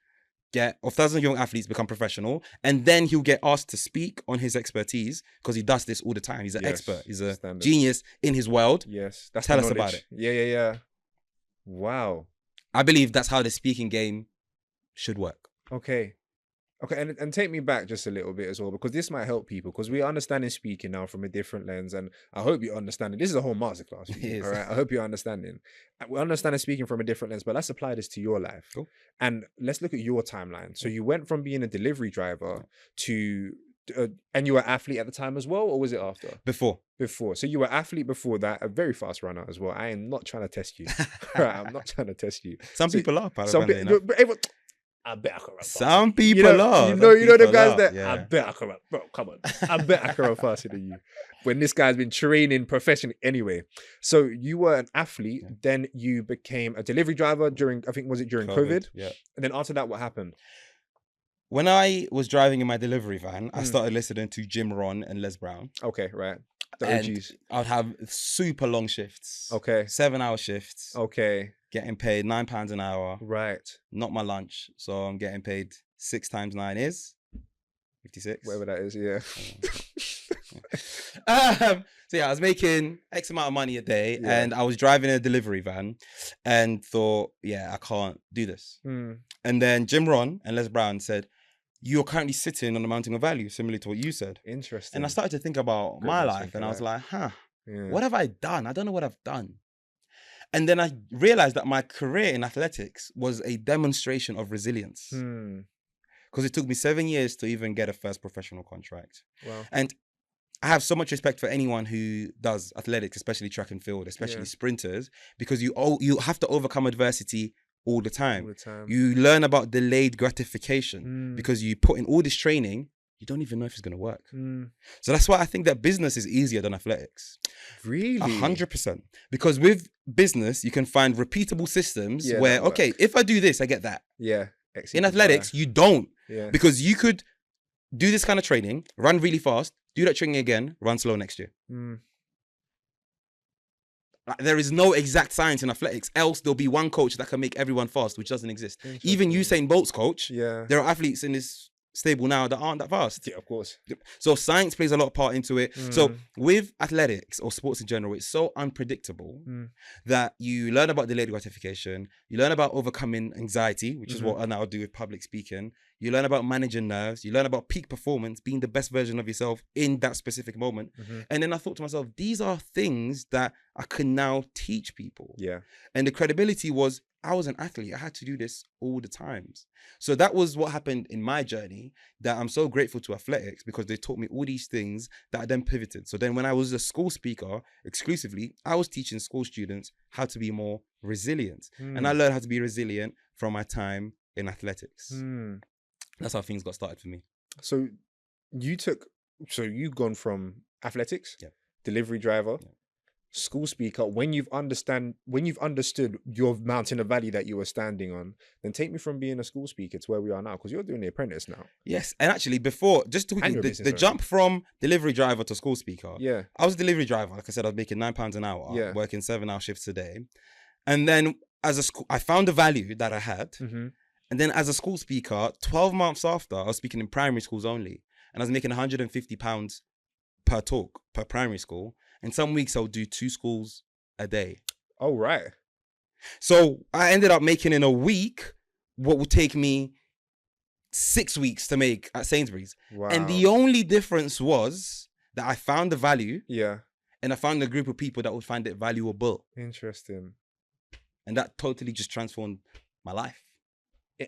Speaker 2: thousands of young athletes become professional, and then he'll get asked to speak on his expertise because he does this all the time. He's an expert. He's a genius in his world.
Speaker 1: Yes. That's
Speaker 2: Tell us about it.
Speaker 1: Yeah. Wow.
Speaker 2: I believe that's how the speaking game should work.
Speaker 1: Okay, and take me back just a little bit as well, because this might help people, because we're understanding speaking now from a different lens, and I hope you're understanding. This is a whole masterclass. All right, I hope you're understanding. We're understanding speaking from a different lens, but let's apply this to your life.
Speaker 2: Cool.
Speaker 1: And let's look at your timeline. So you went from being a delivery driver to, and you were an athlete at the time as well, or was it after?
Speaker 2: Before.
Speaker 1: So you were an athlete before that, a very fast runner as well. I am not trying to test you. All right, I'm not trying to test you.
Speaker 2: Some people are.
Speaker 1: I bet I can run fast.
Speaker 2: Some people are.
Speaker 1: You know the guys that, I bet I can run. Bro, come on. I bet I can run faster than you. When this guy's been training professionally anyway. So you were an athlete, then you became a delivery driver during COVID?
Speaker 2: Yeah.
Speaker 1: And then after that, what happened?
Speaker 2: When I was driving in my delivery van, I started listening to Jim Rohn and Les Brown.
Speaker 1: Okay, right. The
Speaker 2: And
Speaker 1: OGs.
Speaker 2: I'd have super long shifts.
Speaker 1: Okay.
Speaker 2: 7-hour shifts.
Speaker 1: Okay.
Speaker 2: Getting paid £9 an hour.
Speaker 1: Right.
Speaker 2: Not my lunch. So I'm getting paid 6 times 9 is 56.
Speaker 1: Whatever that is, yeah.
Speaker 2: So yeah, I was making X amount of money a day,
Speaker 1: Yeah.
Speaker 2: and I was driving a delivery van and thought, yeah, I can't do this. And then Jim Ron and Les Brown said, you're currently sitting on the mountain of value, similar to what you said.
Speaker 1: Interesting.
Speaker 2: And I started to think about my life, and I was like, what have I done? I don't know what I've done. And then I realized that my career in athletics was a demonstration of resilience. Because it took me 7 years to even get a first professional contract.
Speaker 1: Wow.
Speaker 2: And I have so much respect for anyone who does athletics, especially track and field, especially sprinters, because you have to overcome adversity all the time.
Speaker 1: All the time.
Speaker 2: You learn about delayed gratification because you put in all this training, you don't even know if it's going to work. So that's why I think that business is easier than athletics.
Speaker 1: Really?
Speaker 2: 100%. Because with business, you can find repeatable systems where, okay, if I do this, I get that.
Speaker 1: Yeah.
Speaker 2: In athletics, you don't.
Speaker 1: Yeah.
Speaker 2: Because you could do this kind of training, run really fast, do that training again, run slow next year. There is no exact science in athletics, else there'll be one coach that can make everyone fast, which doesn't exist. Even Usain Bolt's coach, there are athletes in this stable now that aren't that fast.
Speaker 1: Yeah, of course.
Speaker 2: So science plays a lot of part into it. So with athletics or sports in general, it's so unpredictable that you learn about delayed gratification, you learn about overcoming anxiety, which is what I now do with public speaking. You learn about managing nerves, you learn about peak performance, being the best version of yourself in that specific moment. And then I thought to myself, these are things that I can now teach people.
Speaker 1: Yeah.
Speaker 2: And the credibility was, I was an athlete. I had to do this all the times. So that was what happened in my journey, that I'm so grateful to athletics, because they taught me all these things that I then pivoted. So then when I was a school speaker exclusively, I was teaching school students how to be more resilient. And I learned how to be resilient from my time in athletics. That's how things got started for me.
Speaker 1: So you've gone from athletics, delivery driver, school speaker. When you've understood your mountain of value that you were standing on, then take me from being a school speaker to where we are now, because you're doing the Apprentice now.
Speaker 2: Yes, and actually before, just to the jump from delivery driver to school speaker.
Speaker 1: Yeah,
Speaker 2: I was a delivery driver. Like I said, I was making £9 an hour, working 7-hour shifts a day, and then as a school, I found the value that I had. And then as a school speaker, 12 months after, I was speaking in primary schools only. And I was making £150 per talk, per primary school. And some weeks I'll do 2 schools a day.
Speaker 1: Oh, right.
Speaker 2: So I ended up making in a week what would take me 6 weeks to make at Sainsbury's.
Speaker 1: Wow.
Speaker 2: And the only difference was that I found the value.
Speaker 1: Yeah.
Speaker 2: And I found a group of people that would find it valuable.
Speaker 1: Interesting.
Speaker 2: And that totally just transformed my life.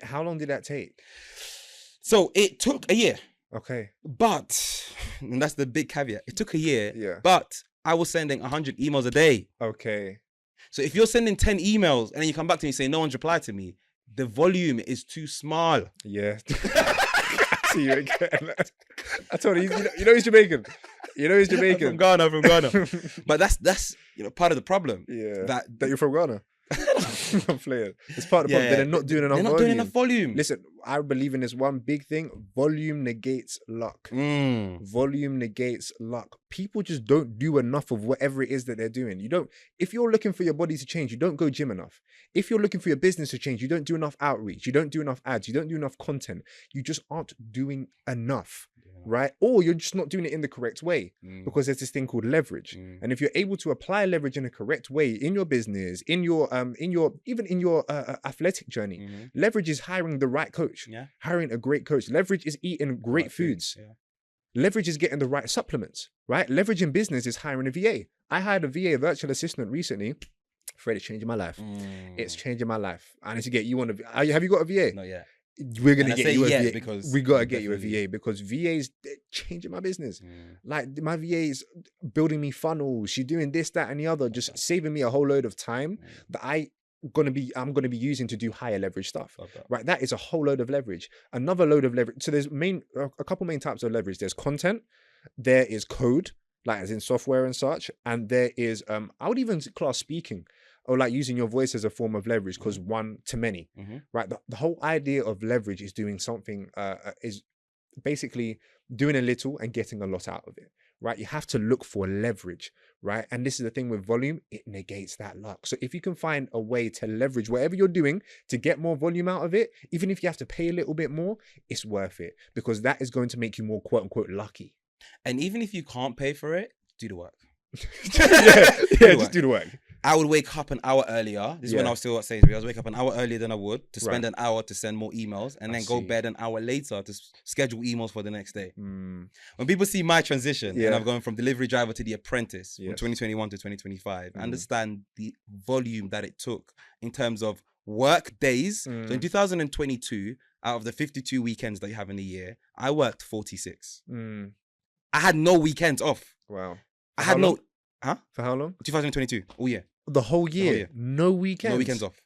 Speaker 1: How long did that take?
Speaker 2: So it took a year.
Speaker 1: Okay.
Speaker 2: But, and that's the big caveat, it took a year.
Speaker 1: Yeah.
Speaker 2: But I was sending 100 emails a day.
Speaker 1: Okay.
Speaker 2: So if you're sending 10 emails and then you come back to me saying no one's replied to me, the volume is too small.
Speaker 1: Yeah. See you again. I told you, you know he's Jamaican. You know he's Jamaican.
Speaker 2: From Ghana. But that's part of the problem.
Speaker 1: Yeah.
Speaker 2: That
Speaker 1: you're from Ghana. I'm playing. It's part of the problem. They're not doing enough volume.
Speaker 2: They're not doing enough volume.
Speaker 1: Listen, I believe in this one big thing. Volume negates luck. Volume negates luck. People just don't do enough of whatever it is that they're doing. If you're looking for your body to change, you don't go gym enough. If you're looking for your business to change, you don't do enough outreach. You don't do enough ads. You don't do enough content. You just aren't doing enough. Right? Or you're just not doing it in the correct way, because there's this thing called leverage. And if you're able to apply leverage in a correct way in your business, in your athletic journey, leverage is hiring the right coach, hiring a great coach. Leverage is eating great foods. Leverage is getting the right supplements, right? Leverage in business is hiring a VA. I hired a VA, a virtual assistant recently. Fred, it's changing my life. It's changing my life. I need to get you on a VA. Have you got a VA?
Speaker 2: Not yet.
Speaker 1: We're gonna get you a VA
Speaker 2: because
Speaker 1: we gotta get you a VA, because VA's changing my business. Like my VA's building me funnels. She's doing this, that, and the other, just saving me a whole load of time that I'm gonna be using to do higher leverage stuff. Right? That is a whole load of leverage. Another load of leverage. So there's a couple main types of leverage. There's content, there is code, like as in software and such, and there is I would even class speaking, or like using your voice as a form of leverage, because one to many, right? The whole idea of leverage is doing something, is basically doing a little and getting a lot out of it, right? You have to look for leverage, right? And this is the thing with volume, it negates that luck. So if you can find a way to leverage whatever you're doing to get more volume out of it, even if you have to pay a little bit more, it's worth it, because that is going to make you more quote unquote lucky.
Speaker 2: And even if you can't pay for it, do the work.
Speaker 1: Just do the work.
Speaker 2: I would wake up an hour earlier. This is when I was still at Sainsbury's. I was wake up an hour earlier than I would to spend an hour to send more emails, and then go bed an hour later to schedule emails for the next day. When people see my transition, and I'm going from delivery driver to the apprentice from 2021 to 2025, understand the volume that it took in terms of work days. So in 2022, out of the 52 weekends that you have in a year, I worked 46. I had no weekends off.
Speaker 1: Wow.
Speaker 2: I had no... Huh?
Speaker 1: For how long?
Speaker 2: 2022. Oh, yeah.
Speaker 1: The whole year? No weekends?
Speaker 2: No weekends off.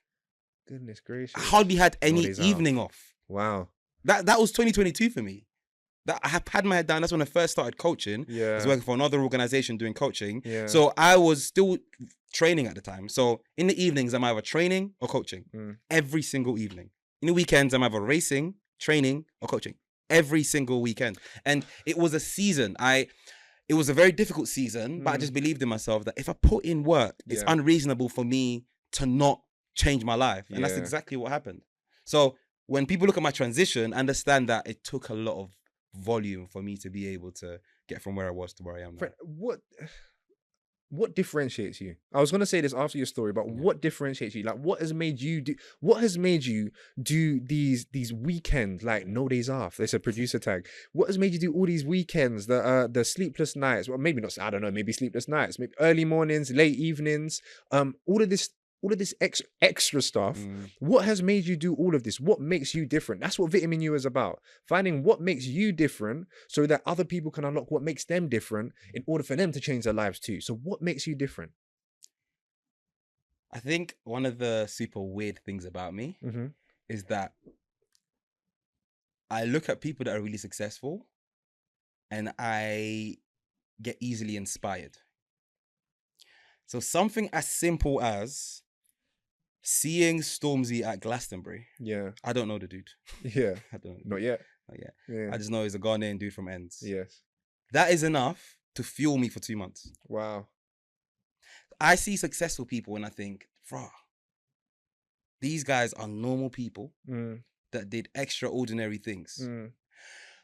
Speaker 1: Goodness gracious.
Speaker 2: I hardly had any evening off.
Speaker 1: Wow.
Speaker 2: That was 2022 for me. That I had my head down. That's when I first started coaching. I was working for another organization doing coaching. So I was still training at the time. So in the evenings, I'm either training or coaching. Every single evening. In the weekends, I'm either racing, training, or coaching. Every single weekend. And it was a season. It was a very difficult season, but I just believed in myself that if I put in work, it's unreasonable for me to not change my life. And that's exactly what happened. So when people look at my transition, understand that it took a lot of volume for me to be able to get from where I was to where I am now.
Speaker 1: What differentiates you? I was going to say this after your story, but what differentiates you? Like, what has made you do these weekends, like no days off? There's a producer tag. What has made you do all these weekends, the sleepless nights? Well, maybe not, I don't know, maybe sleepless nights, maybe early mornings, late evenings, all of this extra stuff. What has made you do all of this? What makes you different? That's what Vitamin U is about. Finding what makes you different so that other people can unlock what makes them different in order for them to change their lives too. So what makes you different?
Speaker 2: I think one of the super weird things about me is that I look at people that are really successful and I get easily inspired. So something as simple as seeing Stormzy at Glastonbury.
Speaker 1: Yeah.
Speaker 2: I don't know the dude.
Speaker 1: Yeah.
Speaker 2: I don't.
Speaker 1: Not yet.
Speaker 2: Not yet.
Speaker 1: Yeah.
Speaker 2: I just know he's a Ghanaian dude from Ends.
Speaker 1: Yes.
Speaker 2: That is enough to fuel me for 2 months.
Speaker 1: Wow.
Speaker 2: I see successful people and I think, these guys are normal people that did extraordinary things.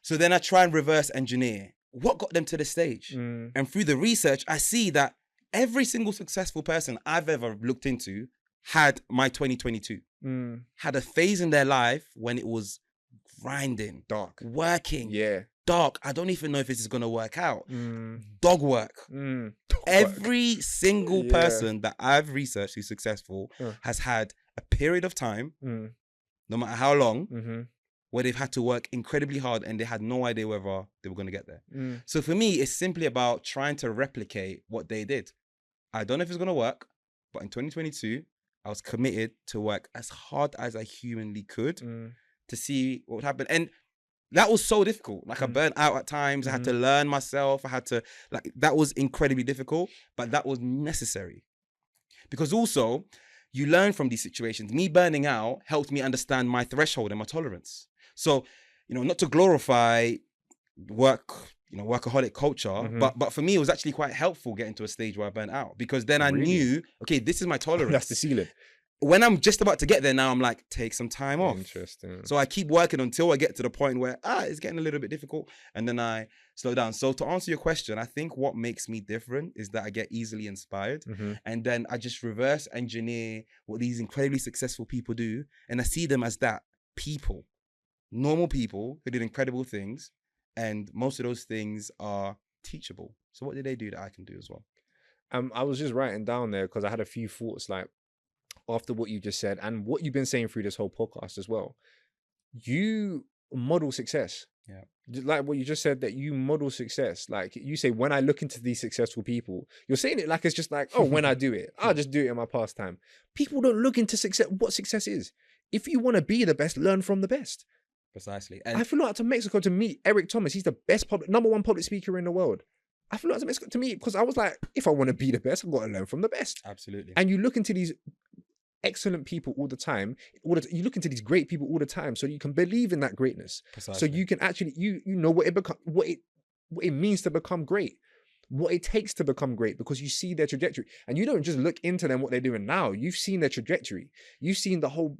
Speaker 2: So then I try and reverse engineer what got them to the stage. And through the research, I see that every single successful person I've ever looked into had my 2022. Had a phase in their life when it was grinding,
Speaker 1: dark,
Speaker 2: working, dark. I don't even know if this is going to work out. Dog work. Every single person that I've researched who's successful has had a period of time, no matter how long, where they've had to work incredibly hard and they had no idea whether they were going to get there. So for me, it's simply about trying to replicate what they did. I don't know if it's going to work, but in 2022, I was committed to work as hard as I humanly could to see what would happen. And that was so difficult. Like I burnt out at times. I had to learn myself. That was incredibly difficult, but that was necessary. Because also, you learn from these situations. Me burning out helped me understand my threshold and my tolerance. So, not to glorify workaholic culture, but for me, it was actually quite helpful getting to a stage where I burnt out, because then I knew, okay, this is my tolerance.
Speaker 1: That's the ceiling.
Speaker 2: When I'm just about to get there now, I'm like, take some time off.
Speaker 1: Interesting.
Speaker 2: So I keep working until I get to the point where, it's getting a little bit difficult. And then I slow down. So to answer your question, I think what makes me different is that I get easily inspired. And then I just reverse engineer what these incredibly successful people do. And I see them as that people, normal people who did incredible things. And most of those things are teachable. So what did they do that I can do as well?
Speaker 1: I was just writing down there because I had a few thoughts, like, after what you just said and what you've been saying through this whole podcast as well. You model success.
Speaker 2: Yeah.
Speaker 1: Like what you just said, that you model success. Like you say, when I look into these successful people, you're saying it like it's just like, oh, when I do it, I'll just do it in my pastime. People don't look into success, what success is. If you want to be the best, learn from the best.
Speaker 2: Precisely.
Speaker 1: And I flew out to Mexico to meet Eric Thomas. He's the best number one public speaker in the world. I flew out to Mexico to meet, because I was like, if I want to be the best, I've got to learn from the best.
Speaker 2: Absolutely.
Speaker 1: And you look into these excellent people all the time. You look into these great people all the time, so you can believe in that greatness.
Speaker 2: Precisely.
Speaker 1: So you can actually, you know what it means to become great. what it takes to become great, because you see their trajectory, and you don't just look into them what they're doing now. You've seen their trajectory. You've seen the whole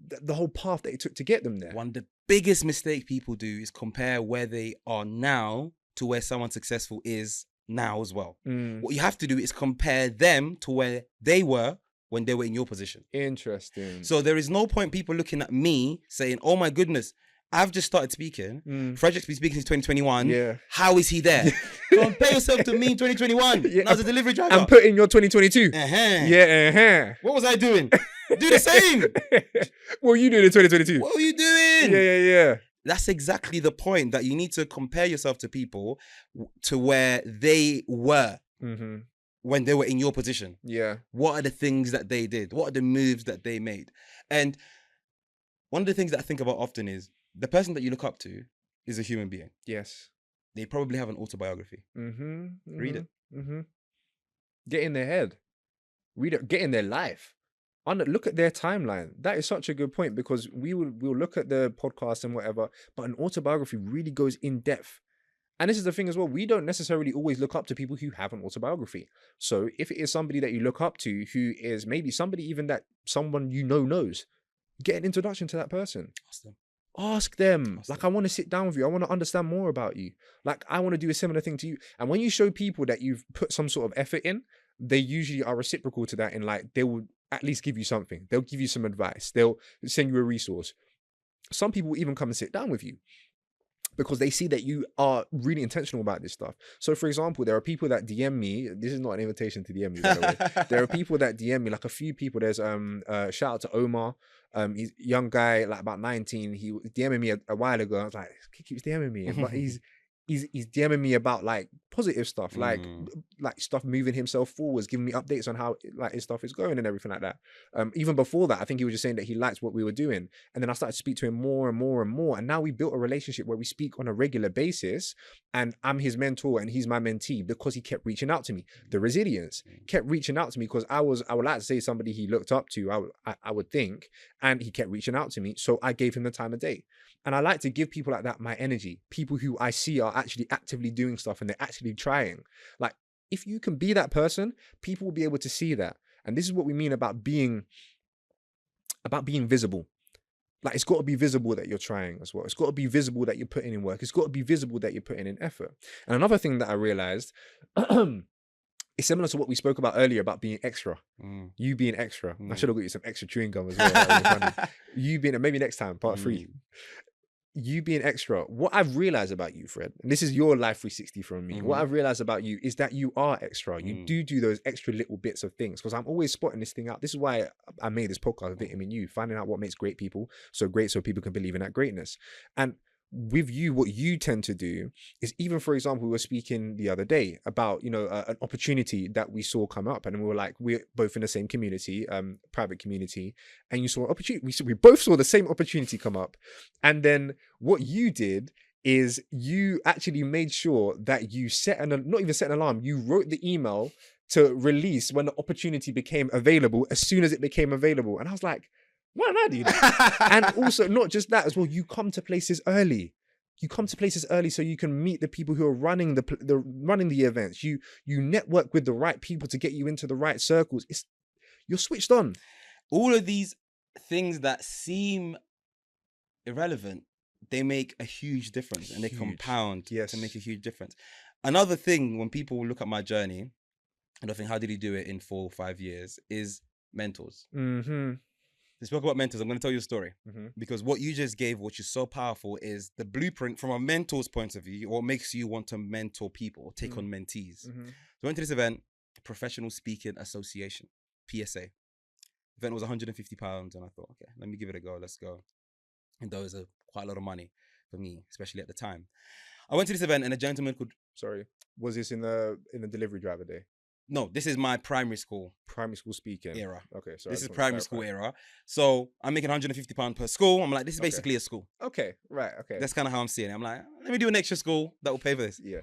Speaker 1: path that it took to get them there.
Speaker 2: One of the biggest mistake people do is compare where they are now to where someone successful is now as well. What you have to do is compare them to where they were when they were in your position.
Speaker 1: Interesting.
Speaker 2: So there is no point people looking at me saying, oh my goodness, I've just started speaking. Frederick's been speaking since 2021.
Speaker 1: Yeah.
Speaker 2: How is he there? Compare yourself to me in 2021.
Speaker 1: Yeah.
Speaker 2: And I was a delivery driver.
Speaker 1: And put in your 2022.
Speaker 2: Uh-huh.
Speaker 1: Yeah.
Speaker 2: What was I doing? Do the same.
Speaker 1: What were you doing in 2022?
Speaker 2: What were you doing?
Speaker 1: Yeah.
Speaker 2: That's exactly the point, that you need to compare yourself to people to where they were when they were in your position.
Speaker 1: Yeah.
Speaker 2: What are the things that they did? What are the moves that they made? And one of the things that I think about often is the person that you look up to is a human being.
Speaker 1: Yes.
Speaker 2: They probably have an autobiography. Read it.
Speaker 1: Get in their head. Read it. Get in their life. Look at their timeline. That is such a good point, because we'll look at the podcast and whatever, but an autobiography really goes in depth. And this is the thing as well. We don't necessarily always look up to people who have an autobiography. So if it is somebody that you look up to who is maybe somebody even that someone you know knows, get an introduction to that person. Ask them. Like, I want to sit down with you. I want to understand more about you. Like, I want to do a similar thing to you. And when you show people that you've put some sort of effort in, they usually are reciprocal to that, in like, they will at least give you something. They'll give you some advice. They'll send you a resource. Some people will even come and sit down with you because they see that you are really intentional about this stuff. So for example, there are people that DM me. This is not an invitation to DM me, by the way. There are people that DM me, like a few people. There's shout out to Omar. He's a young guy, like about 19. He was DMing me a while ago. I was like, he keeps DMing me. But he's DMing me about like positive stuff, like stuff moving himself forwards, giving me updates on how like his stuff is going and everything like that. Even before that, I think he was just saying that he liked what we were doing. And then I started to speak to him more and more and more. And now we built a relationship where we speak on a regular basis, and I'm his mentor and he's my mentee because he kept reaching out to me. The resilience kept reaching out to me because I would like to say somebody he looked up to, I would think, and he kept reaching out to me. So I gave him the time of day. And I like to give people like that my energy, people who I see are actually actively doing stuff and they're actually trying. Like, if you can be that person, people will be able to see that. And this is what we mean about being visible. Like, it's got to be visible that you're trying as well. It's got to be visible that you're putting in work. It's got to be visible that you're putting in effort. And another thing that I realized, it's similar to what we spoke about earlier about being extra. You being extra. I should have got you some extra chewing gum as well. That was funny. You being, maybe next time, part 3. You being extra. What I've realized about you, Fred, and this is your life 360 from me. What I've realized about you is that you are extra. You do those extra little bits of things, because I'm always spotting this thing out. This is why I made this podcast, Vitamin You, finding out what makes great people so great so people can believe in that greatness. And with you, what you tend to do is, even for example, we were speaking the other day about, an opportunity that we saw come up, and we were like, we're both in the same community, private community, and you saw an opportunity. We both saw the same opportunity come up, and then what you did is you actually made sure that you not even set an alarm. You wrote the email to release when the opportunity became available, as soon as it became available, and I was like, why don't I do that? And also, not just that as well, you come to places early. You come to places early so you can meet the people who are running the events. You network with the right people to get you into the right circles. You're switched on.
Speaker 2: All of these things that seem irrelevant, they make a huge difference, and they compound to make a huge difference. Another thing, when people look at my journey and I think, how did he do it in 4 or 5 years, is mentors. We spoke about mentors. I'm going to tell you a story, because what you just gave, which is so powerful, is the blueprint from a mentor's point of view, what makes you want to mentor people, take on mentees. So I went to this event, Professional Speaking Association, PSA. The event was £150, and I thought, okay, let me give it a go. Let's go. And that was quite a lot of money for me, especially at the time. I went to this event, and a gentleman called...
Speaker 1: Sorry, was this in the delivery driver day?
Speaker 2: No, this is my primary school
Speaker 1: speaking
Speaker 2: era.
Speaker 1: Okay, so
Speaker 2: this is primary school era. So I'm making £150 per school. I'm like, this is basically a school.
Speaker 1: Okay, right. Okay,
Speaker 2: that's kind of how I'm seeing it. I'm like, let me do an extra school that will pay for this.
Speaker 1: Yeah.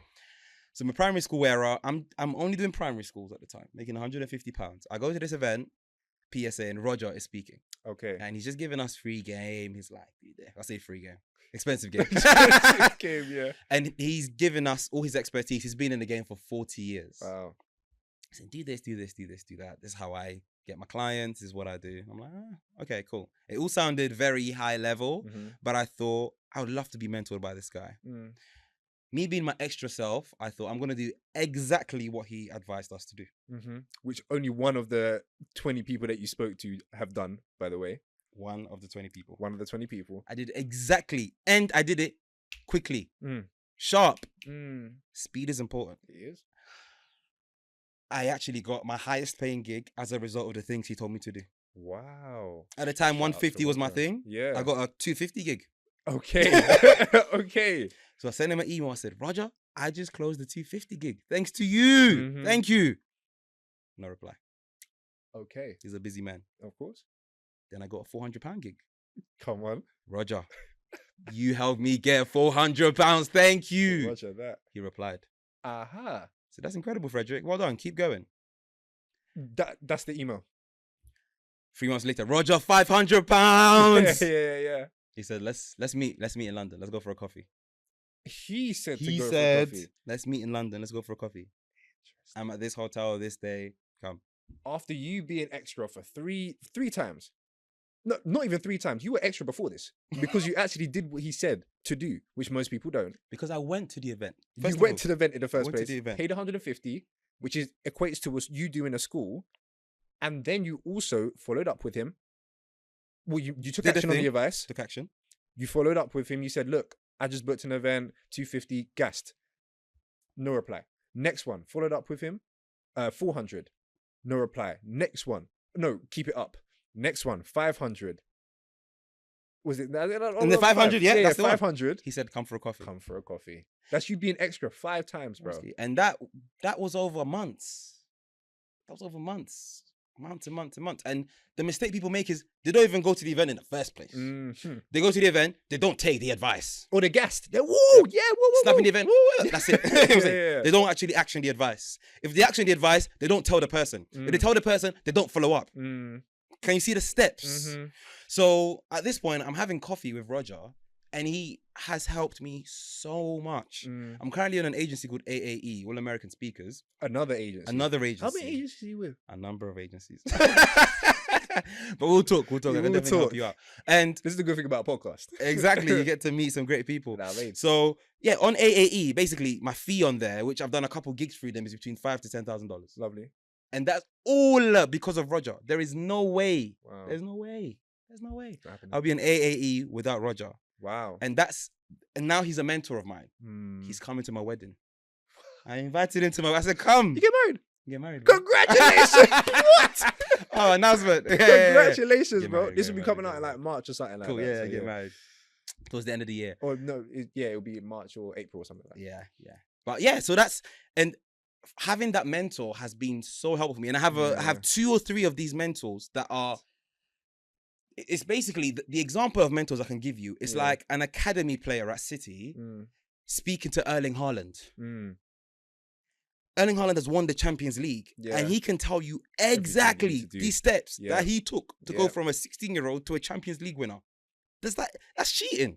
Speaker 2: So my primary school era, I'm only doing primary schools at the time, making £150. I go to this event, PSA, and Roger is speaking.
Speaker 1: Okay.
Speaker 2: And he's just giving us free game. He's like, be the I say free game. Expensive game.
Speaker 1: Game, yeah.
Speaker 2: And he's given us all his expertise. He's been in the game for 40 years.
Speaker 1: Wow.
Speaker 2: He said, do this, do this, do this, do that. This is how I get my clients. This is what I do. I'm like, okay, cool. It all sounded very high level, but I thought I would love to be mentored by this guy. Me being my extra self, I thought I'm going to do exactly what he advised us to do.
Speaker 1: Which only one of the 20 people that you spoke to have done, by the way.
Speaker 2: One of the 20 people.
Speaker 1: One of the 20 people.
Speaker 2: I did exactly. And I did it quickly. Sharp. Speed is important.
Speaker 1: It is.
Speaker 2: I actually got my highest paying gig as a result of the things he told me to do.
Speaker 1: Wow.
Speaker 2: At the time,
Speaker 1: Shout out
Speaker 2: 150
Speaker 1: to
Speaker 2: was my
Speaker 1: Roger.
Speaker 2: thing.
Speaker 1: Yeah.
Speaker 2: I got a 250 gig.
Speaker 1: Okay. Okay.
Speaker 2: So I sent him an email. I said, Roger, I just closed the 250 gig. Thanks to you. Thank you. No reply.
Speaker 1: Okay.
Speaker 2: He's a busy man.
Speaker 1: Of course.
Speaker 2: Then I got a £400 gig.
Speaker 1: Come on.
Speaker 2: Roger, you helped me get £400. Thank you.
Speaker 1: Roger that.
Speaker 2: He replied.
Speaker 1: Aha.
Speaker 2: So that's incredible, Frederick. Well done. Keep going.
Speaker 1: That's the email.
Speaker 2: 3 months later, Roger, £500.
Speaker 1: Yeah.
Speaker 2: He said, let's meet in London. Let's go for a coffee.
Speaker 1: He said to
Speaker 2: He
Speaker 1: go
Speaker 2: said,
Speaker 1: for coffee.
Speaker 2: let's meet in London. Let's go for a coffee. I'm at this hotel this day. Come.
Speaker 1: After you being extra for three times. No, not even 3 times. You were extra before this because you actually did what he said to do, which most people don't.
Speaker 2: Because I went to the event.
Speaker 1: You went to the event in the first
Speaker 2: went to
Speaker 1: place,
Speaker 2: the event.
Speaker 1: paid 150, which is equates to us you doing a school, and then you also followed up with him. Well, you took
Speaker 2: Did the
Speaker 1: action on
Speaker 2: thing.
Speaker 1: the advice.
Speaker 2: Took action.
Speaker 1: You followed up with him. You said, "Look, I just booked an event, 250, gassed." No reply. Next one, followed up with him, 400. No reply. Next one, no, keep it up. Next one, 500. Was it?
Speaker 2: And the 500, yeah, that's the one.
Speaker 1: 500.
Speaker 2: He said, come for a coffee.
Speaker 1: Come for a coffee. That's you being extra 5 times, bro.
Speaker 2: Honestly. And that was over months. That was over months. Month to month to month. And the mistake people make is they don't even go to the event in the first place. They go to the event, they don't take the advice.
Speaker 1: Or they gassed. They're, woo, yeah, woo,
Speaker 2: Snapping the event, woo, that's it.
Speaker 1: Yeah.
Speaker 2: They don't actually action the advice. If they action the advice, they don't tell the person. If they tell the person, they don't follow up. Can you see the steps? So at this point, I'm having coffee with Roger, and he has helped me so much. I'm currently on an agency called AAE, All American Speakers.
Speaker 1: Another agency.
Speaker 2: Another agency.
Speaker 1: How many agencies are you with?
Speaker 2: A number of agencies. But we'll talk. I can definitely help you out. And
Speaker 1: this is the good thing about a podcast.
Speaker 2: Exactly, you get to meet some great people.
Speaker 1: Nah,
Speaker 2: so yeah, on AAE, basically my fee on there, which I've done a couple gigs through them, is between $5,000 to $10,000.
Speaker 1: Lovely.
Speaker 2: And that's all because of Roger. There is no way.
Speaker 1: Wow.
Speaker 2: There's no way.
Speaker 1: That happened.
Speaker 2: I'll be an AAE without Roger.
Speaker 1: Wow.
Speaker 2: And now he's a mentor of mine. He's coming to my wedding. I invited him to my. I said, "Come."
Speaker 1: You get married.
Speaker 2: Get married. Bro.
Speaker 1: Congratulations. What?
Speaker 2: Oh, announcement. Yeah,
Speaker 1: Congratulations,
Speaker 2: Get
Speaker 1: bro.
Speaker 2: married,
Speaker 1: this
Speaker 2: get
Speaker 1: will be
Speaker 2: married,
Speaker 1: coming out in
Speaker 2: get
Speaker 1: like March or something like
Speaker 2: cool.
Speaker 1: that.
Speaker 2: Yeah,
Speaker 1: so,
Speaker 2: get married towards the end of the year.
Speaker 1: Or no, it'll be in March or April or something like that.
Speaker 2: Yeah. But yeah, so and having that mentor has been so helpful for me. And I have 2 or 3 of these mentors that are. It's basically the example of mentors I can give you. It's like an academy player at City speaking to Erling Haaland. Erling Haaland has won the Champions League, and he can tell you exactly these steps that he took to go from a 16-year-old to a Champions League winner. That's cheating.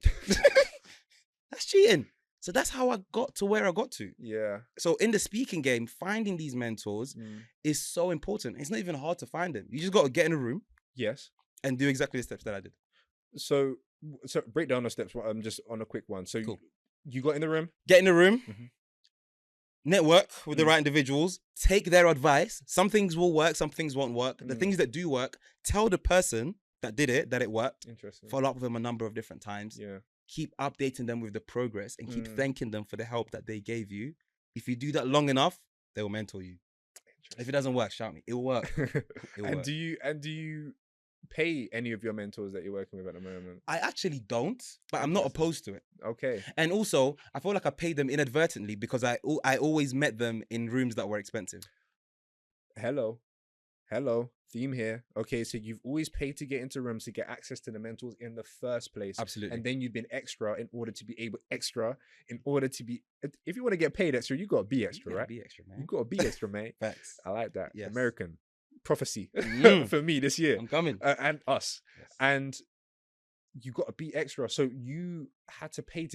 Speaker 2: That's cheating. So that's how I got to where I got to. Yeah. So in the speaking game, finding these mentors is so important. It's not even hard to find them. You just got to get in a room.
Speaker 1: Yes.
Speaker 2: And do exactly the steps that I did.
Speaker 1: So break down the steps. I'm just on a quick one. So
Speaker 2: cool.
Speaker 1: You got in the room.
Speaker 2: Get in the room. Network with the right individuals. Take their advice. Some things will work. Some things won't work. The things that do work, tell the person that did it that it worked.
Speaker 1: Interesting.
Speaker 2: Follow up with them a number of different times.
Speaker 1: Yeah.
Speaker 2: Keep updating them with the progress and keep thanking them for the help that they gave you. If you do that long enough, they will mentor you. If it doesn't work, shout me. It will work. It will work.
Speaker 1: Do you pay any of your mentors that you're working with at the moment?
Speaker 2: I actually don't, but I'm not opposed to it.
Speaker 1: Okay.
Speaker 2: And also, I feel like I paid them inadvertently because I always met them in rooms that were expensive.
Speaker 1: Hello. Theme here. Okay, so you've always paid to get into rooms to get access to the mentors in the first place.
Speaker 2: Absolutely.
Speaker 1: And then you've been extra in order to be if you want to get paid extra, you got to be extra, right?
Speaker 2: Be extra, man.
Speaker 1: You got to be extra, mate.
Speaker 2: Facts.
Speaker 1: I like that.
Speaker 2: Yes.
Speaker 1: American prophecy for me this year.
Speaker 2: I'm coming.
Speaker 1: And us.
Speaker 2: Yes.
Speaker 1: And you got to be extra. So you had to pay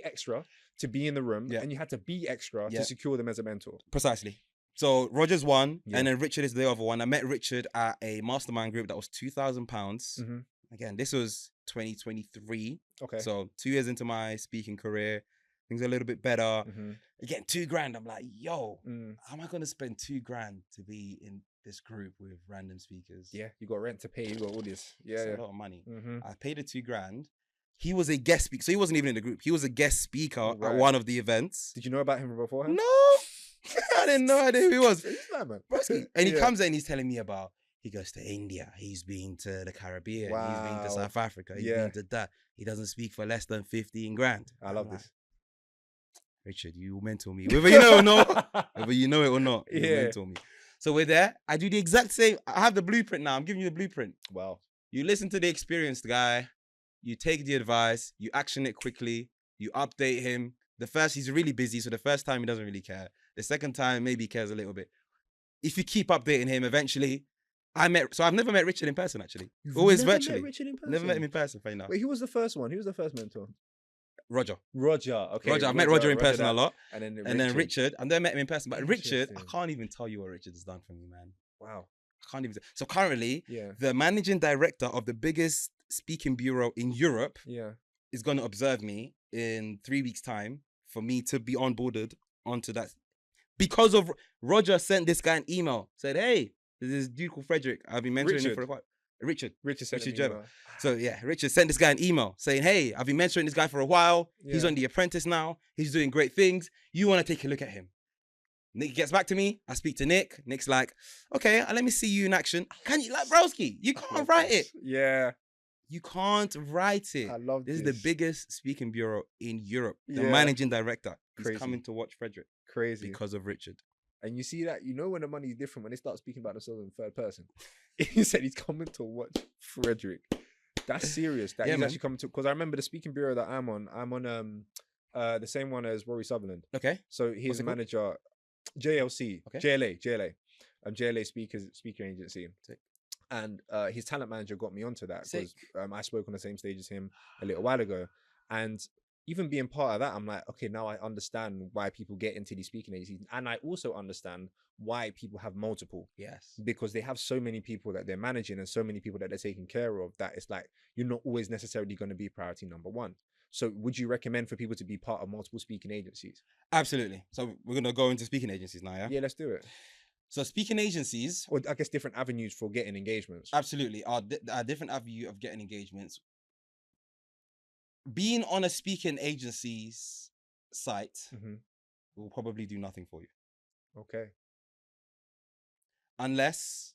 Speaker 1: extra to be in the room,
Speaker 2: Yeah.
Speaker 1: and you had to be extra
Speaker 2: Yeah.
Speaker 1: to secure them as a mentor.
Speaker 2: Precisely. So Roger's one,
Speaker 1: Yeah.
Speaker 2: and then Richard is the other one. I met Richard at a mastermind group that was £2,000.
Speaker 1: Mm-hmm.
Speaker 2: Again, this was 2023.
Speaker 1: Okay.
Speaker 2: So 2 years into my speaking career, things are a little bit better.
Speaker 1: Mm-hmm.
Speaker 2: Again, £2,000. I'm like, yo,
Speaker 1: Mm.
Speaker 2: how am I going to spend £2,000 to be in this group with random speakers?
Speaker 1: Yeah, you got rent to pay, you got all this. Yeah,
Speaker 2: It's
Speaker 1: yeah.
Speaker 2: a lot of money.
Speaker 1: Mm-hmm.
Speaker 2: I paid the £2,000. He was a guest speaker, so he wasn't even in the group. He was a guest speaker
Speaker 1: Right.
Speaker 2: at one of the events.
Speaker 1: Did you know about him beforehand?
Speaker 2: No, I didn't know who he was.
Speaker 1: He's mad, man.
Speaker 2: Broski. And he
Speaker 1: Yeah.
Speaker 2: comes in and he's telling me about, he goes to India, he's been to the Caribbean, he's been to
Speaker 1: Wow.
Speaker 2: South Africa, he's
Speaker 1: Yeah.
Speaker 2: been to that. He doesn't speak for less than 15,000.
Speaker 1: I love
Speaker 2: I'm like,
Speaker 1: this.
Speaker 2: Richard, you mentor me. Whether you know it or not, whether you know it or not, you
Speaker 1: Yeah.
Speaker 2: mentor me. So we're there. I do the exact same. I have the blueprint now. I'm giving you the blueprint.
Speaker 1: Wow.
Speaker 2: You listen to the experienced guy, you take the advice, you action it quickly, you update him. He's really busy, so the first time he doesn't really care. The second time, maybe he cares a little bit. If you keep updating him, eventually, I've never met Richard in person, actually.
Speaker 1: You've
Speaker 2: Always
Speaker 1: never met
Speaker 2: virtually.
Speaker 1: Richard in
Speaker 2: Never met him
Speaker 1: person?
Speaker 2: in person, funny enough.
Speaker 1: Wait, who was the first one? Who was the first mentor?
Speaker 2: Roger.
Speaker 1: Roger. Okay.
Speaker 2: Roger. I've met Roger in person a lot.
Speaker 1: And then
Speaker 2: Richard. I've never met him in person. But Richard, I
Speaker 1: Interesting.
Speaker 2: can't even tell you what Richard has done for me, man.
Speaker 1: Wow.
Speaker 2: I can't even. So currently,
Speaker 1: Yeah.
Speaker 2: the managing director of the biggest speaking bureau in Europe
Speaker 1: Yeah.
Speaker 2: is going to observe me in 3 weeks' time for me to be onboarded onto that. Because of Roger sent this guy an email, said, hey, there's this dude called Frederick. I've been mentoring him for a while. Richard
Speaker 1: sent
Speaker 2: Richard
Speaker 1: an
Speaker 2: Gerber.
Speaker 1: email.
Speaker 2: So yeah, Richard sent this guy an email saying, hey, I've been mentoring this guy for a while. He's
Speaker 1: Yeah.
Speaker 2: on the Apprentice now. He's doing great things. You want to take a look at him? Nick gets back to me. I speak to Nick. Nick's like, okay, let me see you in action. Can you, like, broski, you can't
Speaker 1: Love
Speaker 2: write
Speaker 1: this.
Speaker 2: it.
Speaker 1: Yeah.
Speaker 2: You can't write it.
Speaker 1: I love
Speaker 2: This
Speaker 1: this.
Speaker 2: is the biggest speaking bureau in Europe. The
Speaker 1: Yeah.
Speaker 2: managing director. He's
Speaker 1: Crazy.
Speaker 2: coming to watch Frederick
Speaker 1: Crazy.
Speaker 2: because of Richard.
Speaker 1: And you see that, when the money is different when they start speaking about themselves in third person. He said he's coming to watch Frederick. That's serious. That
Speaker 2: Yeah,
Speaker 1: he's
Speaker 2: man.
Speaker 1: actually coming to, because I remember the speaking bureau that I'm on the same one as Rory Sutherland.
Speaker 2: Okay.
Speaker 1: So he's
Speaker 2: What's
Speaker 1: a
Speaker 2: it called?
Speaker 1: manager, JLC,
Speaker 2: Okay.
Speaker 1: JLA, JLA speaking agency.
Speaker 2: Sick.
Speaker 1: And his talent manager got me onto that
Speaker 2: Sick.
Speaker 1: because I spoke on the same stage as him a little while ago. And even being part of that, I'm like, okay, now I understand why people get into these speaking agencies. And I also understand why people have multiple,
Speaker 2: Yes.
Speaker 1: because they have so many people that they're managing and so many people that they're taking care of that it's like, you're not always necessarily going to be priority number one. So would you recommend for people to be part of multiple speaking agencies?
Speaker 2: Absolutely. So we're going to go into speaking agencies now, yeah?
Speaker 1: Yeah, let's do it.
Speaker 2: So speaking agencies,
Speaker 1: Or I guess different avenues for getting engagements.
Speaker 2: absolutely, are a different avenue of getting engagements. Being on a speaking agency's site
Speaker 1: Mm-hmm.
Speaker 2: will probably do nothing for you.
Speaker 1: Okay.
Speaker 2: Unless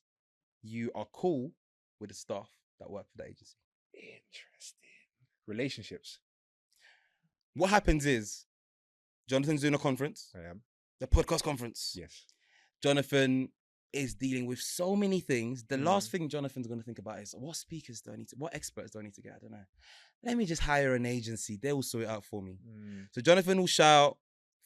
Speaker 2: you are cool with the staff that work for the agency.
Speaker 1: Interesting. Relationships.
Speaker 2: What happens is, Jonathan's doing a conference,
Speaker 1: I am.
Speaker 2: the podcast conference.
Speaker 1: Yes.
Speaker 2: Jonathan is dealing with so many things. The
Speaker 1: Mm.
Speaker 2: last thing Jonathan's going to think about is, what speakers do I need to, what experts do I need to get? I don't know. Let me just hire an agency. They will sort it out for me.
Speaker 1: Mm.
Speaker 2: So Jonathan will shout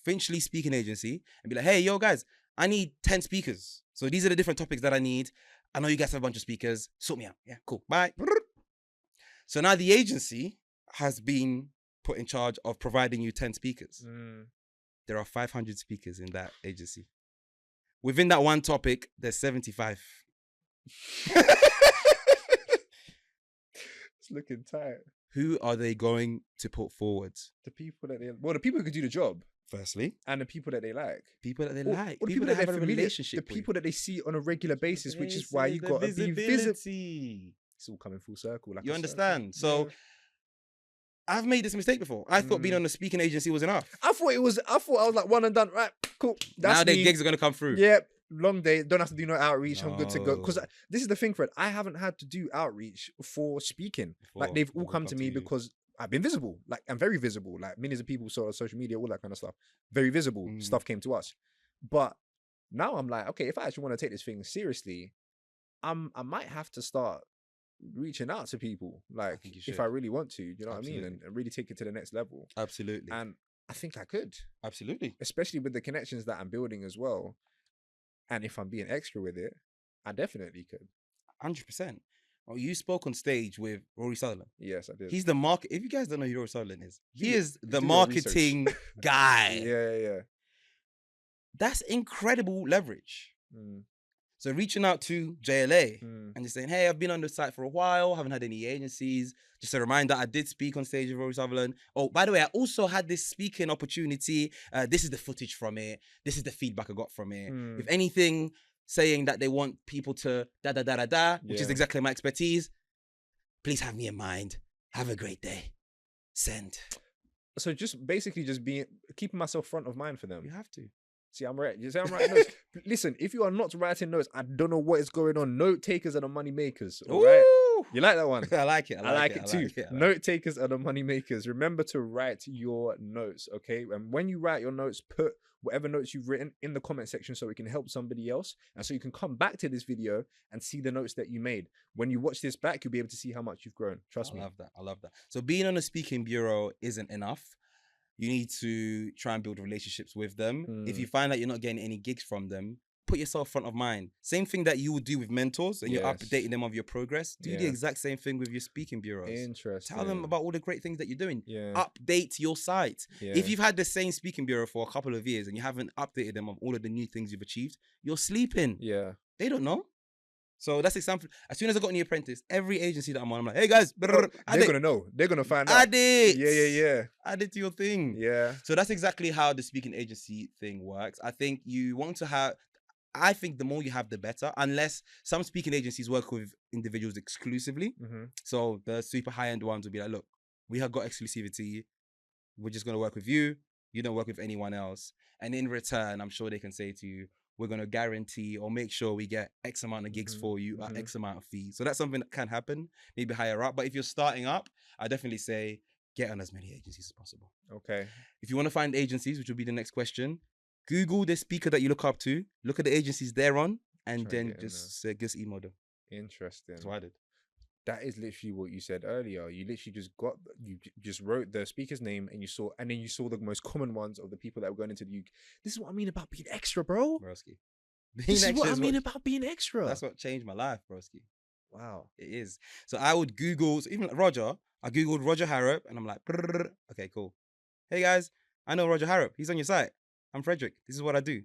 Speaker 2: Finchley Speaking Agency and be like, hey, yo, guys, I need 10 speakers. So these are the different topics that I need. I know you guys have a bunch of speakers. Sort me out. Yeah, cool. Bye. So now the agency has been put in charge of providing you 10 speakers.
Speaker 1: Mm.
Speaker 2: There are 500 speakers in that agency. Within that one topic, there's 75.
Speaker 1: It's looking tight.
Speaker 2: Who are they going to put forward?
Speaker 1: The people that the people who could do the job
Speaker 2: Firstly,
Speaker 1: and the people that they like.
Speaker 2: people that they
Speaker 1: Or-
Speaker 2: like.
Speaker 1: or the
Speaker 2: People that have a
Speaker 1: they're familiar-
Speaker 2: relationship
Speaker 1: The
Speaker 2: with.
Speaker 1: people that they see on a regular basis, which is why you
Speaker 2: The
Speaker 1: got to be visible.
Speaker 2: visibility.
Speaker 1: It's all coming full circle. Like
Speaker 2: You
Speaker 1: a
Speaker 2: understand?
Speaker 1: circle.
Speaker 2: So I've made this mistake before. I thought being
Speaker 1: Mm.
Speaker 2: on a speaking agency was enough.
Speaker 1: I thought I was like one and done. Right, cool. That's
Speaker 2: Now their
Speaker 1: me.
Speaker 2: gigs are going to come through.
Speaker 1: Yeah, long day. Don't have to do no outreach. I'm good to go. Because
Speaker 2: No.
Speaker 1: this is the thing, Fred. I haven't had to do outreach for speaking. Like
Speaker 2: Before,
Speaker 1: they've all
Speaker 2: they'll
Speaker 1: come to me
Speaker 2: you.
Speaker 1: because I've been visible. Like I'm very visible. Like millions of people saw on social media, all that kind of stuff. Very visible.
Speaker 2: Mm.
Speaker 1: Stuff came to us. But now I'm like, okay, if I actually want to take this thing seriously, I might have to start reaching out to people. Like
Speaker 2: think you
Speaker 1: if
Speaker 2: should.
Speaker 1: I really want to, you know what I mean?
Speaker 2: Absolutely.
Speaker 1: And really take it to the next level.
Speaker 2: Absolutely.
Speaker 1: And I think I could,
Speaker 2: Absolutely.
Speaker 1: especially with the connections that I'm building as well. And if I'm being extra with it, I definitely could.
Speaker 2: 100%. Oh, you spoke on stage with Rory Sutherland.
Speaker 1: Yes, I did.
Speaker 2: He's the market. If you guys don't know who Rory Sutherland is, he is the
Speaker 1: do your research.
Speaker 2: marketing guy.
Speaker 1: Yeah.
Speaker 2: That's incredible leverage.
Speaker 1: Mm.
Speaker 2: So reaching out to JLA
Speaker 1: Mm.
Speaker 2: and just saying, hey, I've been on the site for a while, haven't had any agencies. Just a reminder, I did speak on stage with Rory Sutherland. Oh, by the way, I also had this speaking opportunity. This is the footage from it. This is the feedback I got from it.
Speaker 1: Mm.
Speaker 2: If anything, saying that they want people to which is exactly my expertise, please have me in mind. Have a great day. Send.
Speaker 1: So just basically just keeping myself front of mind for them.
Speaker 2: You have to.
Speaker 1: See, I'm right. You say I'm writing notes. Listen, if you are not writing notes, I don't know what is going on. Note takers are the money makers. All right. You like that one?
Speaker 2: I like it.
Speaker 1: I like it too. Note takers are the money makers. Remember to write your notes, okay? And when you write your notes, put whatever notes you've written in the comment section so it can help somebody else. And so you can come back to this video and see the notes that you made. When you watch this back, you'll be able to see how much you've grown. Trust me.
Speaker 2: I love that. So being on a speaking bureau isn't enough. You need to try and build relationships with them. If you find that you're not getting any gigs from them, put yourself front of mind. Same thing that you would do with mentors and you're updating them of your progress. Do the exact same thing with your speaking bureaus.
Speaker 1: Interesting.
Speaker 2: Tell them about all the great things that you're doing.
Speaker 1: Yeah.
Speaker 2: Update your site.
Speaker 1: Yeah.
Speaker 2: If you've had the same speaking bureau for a couple of years and you haven't updated them of all of the new things you've achieved, you're sleeping.
Speaker 1: Yeah.
Speaker 2: They don't know. So that's example. As soon as I got on the Apprentice, every agency that I'm on, I'm like, hey guys,
Speaker 1: they're gonna know. They're gonna find out.
Speaker 2: Add it.
Speaker 1: Yeah.
Speaker 2: Add it to your thing.
Speaker 1: Yeah.
Speaker 2: So that's exactly how the speaking agency thing works. I think you want to have. I think the more you have, the better. Unless some speaking agencies work with individuals exclusively.
Speaker 1: Mm-hmm.
Speaker 2: So the super high end ones will be like, look, we have got exclusivity. We're just gonna work with you. You don't work with anyone else. And in return, I'm sure they can say to you, we're going to guarantee or make sure we get X amount of gigs for you at X amount of fees. So that's something that can happen, maybe higher up. But if you're starting up, I definitely say get on as many agencies as possible.
Speaker 1: Okay.
Speaker 2: If you want to find agencies, which will be the next question, Google the speaker that you look up to, look at the agencies they're on, and then just email them.
Speaker 1: Interesting.
Speaker 2: That's what I did.
Speaker 1: That is literally what you said earlier. You literally just wrote the speaker's name and then you saw the most common ones of the people that were going into the UK. This is what I mean about being extra, bro.
Speaker 2: Broski.
Speaker 1: This is what I mean about being extra.
Speaker 2: That's what changed my life, broski.
Speaker 1: Wow.
Speaker 2: It is. So I would Google, so even like Roger, I Googled Roger Harrop and I'm like, okay, cool. Hey guys, I know Roger Harrop. He's on your site. I'm Frederick. This is what I do.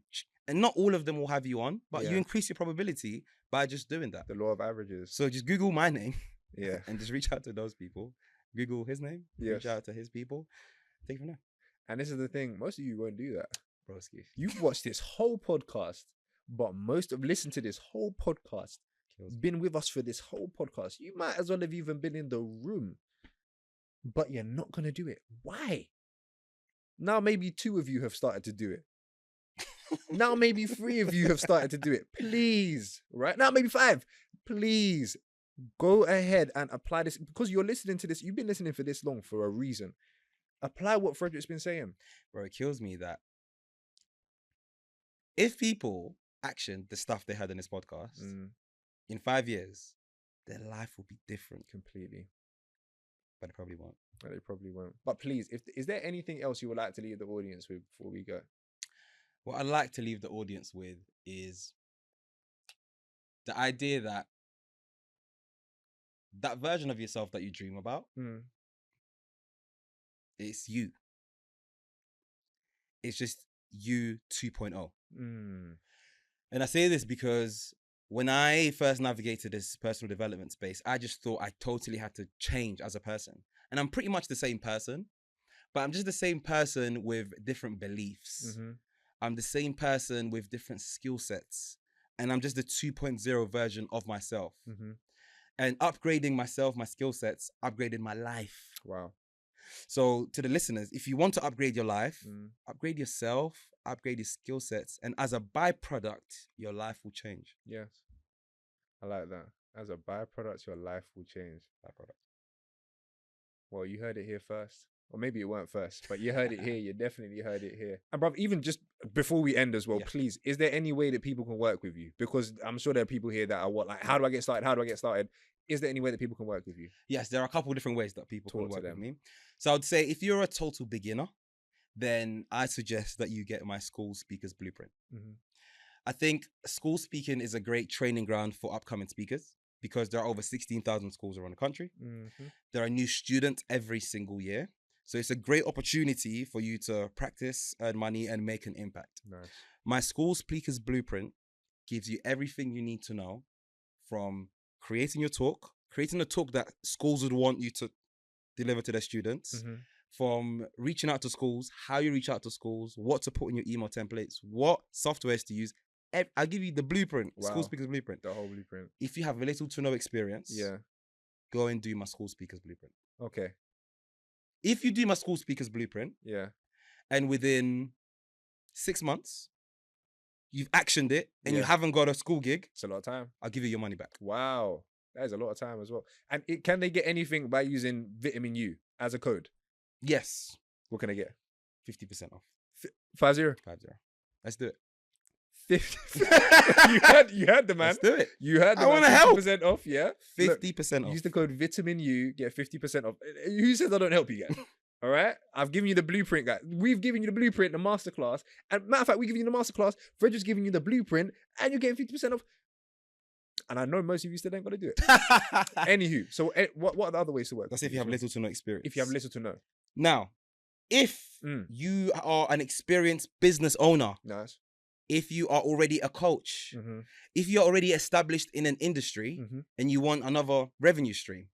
Speaker 2: And not all of them will have you on, but you increase your probability by just doing that.
Speaker 1: The law of averages.
Speaker 2: So just Google my name.
Speaker 1: Yeah.
Speaker 2: And just reach out to those people. Google his name.
Speaker 1: Yes.
Speaker 2: Reach out to his people. Take it from there.
Speaker 1: And this is the thing. Most of you won't do that.
Speaker 2: Broski.
Speaker 1: You've watched this whole podcast, but most have listened to this whole podcast, been with us for this whole podcast. You might as well have even been in the room, but you're not going to do it. Why? Now maybe 2 of you have started to do it. Now maybe 3 of you have started to do it. Please. Right? Now maybe 5. Please. Go ahead and apply this because you're listening to this. You've been listening for this long for a reason. Apply what Frederick's been saying.
Speaker 2: Bro, it kills me that if people action the stuff they heard in this podcast, in 5 years, their life will be different
Speaker 1: completely.
Speaker 2: But they probably won't.
Speaker 1: They probably won't. But please, is there anything else you would like to leave the audience with before we go?
Speaker 2: What I'd like to leave the audience with is the idea that that version of yourself that you dream about, it's you. It's just you 2.0. And I say this because when I first navigated this personal development space, I just thought I totally had to change as a person. And I'm pretty much the same person, but I'm just the same person with different beliefs. I'm the same person with different skill sets. And I'm just the 2.0 version of myself. And upgrading myself, my skill sets, upgraded my life.
Speaker 1: Wow.
Speaker 2: So to the listeners, if you want to upgrade your life, upgrade yourself, upgrade your skill sets. And as a byproduct, your life will change.
Speaker 1: Yes. I like that. As a byproduct, your life will change.
Speaker 2: Byproduct.
Speaker 1: Well, you heard it here first. Or maybe it weren't first, but you heard it here. You definitely heard it here. And bruv, even just before we end as well, please, is there any way that people can work with you? Because I'm sure there are people here that are how do I get started? How do I get started? Is there any way that people can work with you?
Speaker 2: Yes, there are a couple of different ways that people can work with me. So I'd say if you're a total beginner, then I suggest that you get my School Speakers Blueprint. I think school speaking is a great training ground for upcoming speakers. because there are over 16,000 schools around the country.
Speaker 1: Mm-hmm.
Speaker 2: There are new students every single year. So it's a great opportunity for you to practice, earn money, and make an impact.
Speaker 1: Nice.
Speaker 2: My School Speakers Blueprint gives you everything you need to know, from creating a talk that schools would want you to deliver to their students,
Speaker 1: Mm-hmm.
Speaker 2: from reaching out to schools, how you reach out to schools, what to put in your email templates, what softwares to use. I'll give you the blueprint,
Speaker 1: Wow.
Speaker 2: School Speakers Blueprint.
Speaker 1: The whole blueprint.
Speaker 2: If you have little to no experience,
Speaker 1: Yeah.
Speaker 2: go and do my School Speakers Blueprint.
Speaker 1: Okay.
Speaker 2: If you do my School Speakers Blueprint,
Speaker 1: Yeah.
Speaker 2: and within 6 months, you've actioned it and you
Speaker 1: Yeah.
Speaker 2: haven't got a school gig,
Speaker 1: It's a lot of time.
Speaker 2: I'll give you your money back.
Speaker 1: Wow. That is a lot of time as well. And can they get anything by using vitamin U as a code?
Speaker 2: Yes.
Speaker 1: What can I get?
Speaker 2: 50% off.
Speaker 1: 50?
Speaker 2: 50. Let's do it.
Speaker 1: 50. you heard the man.
Speaker 2: Let's do it.
Speaker 1: You heard the
Speaker 2: I
Speaker 1: man.
Speaker 2: wanna help.
Speaker 1: 50% off, yeah? Look,
Speaker 2: 50% off.
Speaker 1: use the code vitamin U, get 50% off. Who says I don't help you guys? All right? I've given you the blueprint, guys. We've given you the blueprint, the masterclass. And matter of fact, we're giving you the masterclass. Frederick's giving you the blueprint, and you're getting 50% off. And I know most of you still ain't going to do it. Anywho, so what are the other ways to work?
Speaker 2: That's if you have little to no experience.
Speaker 1: If you have little to know.
Speaker 2: Now, if you are an experienced business owner,
Speaker 1: Nice.
Speaker 2: if you are already a coach,
Speaker 1: Mm-hmm.
Speaker 2: if you're already established in an industry
Speaker 1: Mm-hmm.
Speaker 2: and you want another revenue stream,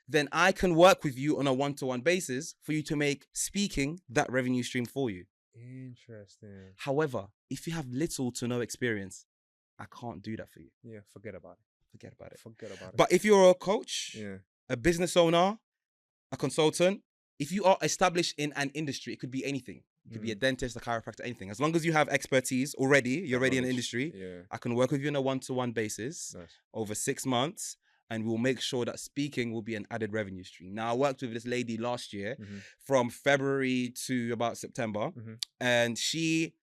Speaker 2: then I can work with you on a one-to-one basis for you to make speaking that revenue stream for you.
Speaker 1: Interesting.
Speaker 2: However, if you have little to no experience, I can't do that for you.
Speaker 1: Yeah, forget about it.
Speaker 2: Forget about it.
Speaker 1: Forget about it.
Speaker 2: But if you're a coach,
Speaker 1: yeah.
Speaker 2: a business owner, a consultant, if you are established in an industry, it could be anything. It could be a dentist, a chiropractor, anything. As long as you have expertise already, you're already in the industry,
Speaker 1: Yeah.
Speaker 2: I can work with you on a one-to-one basis
Speaker 1: Nice.
Speaker 2: over 6 months, and we'll make sure that speaking will be an added revenue stream. Now, I worked with this lady last year from February to about September, and she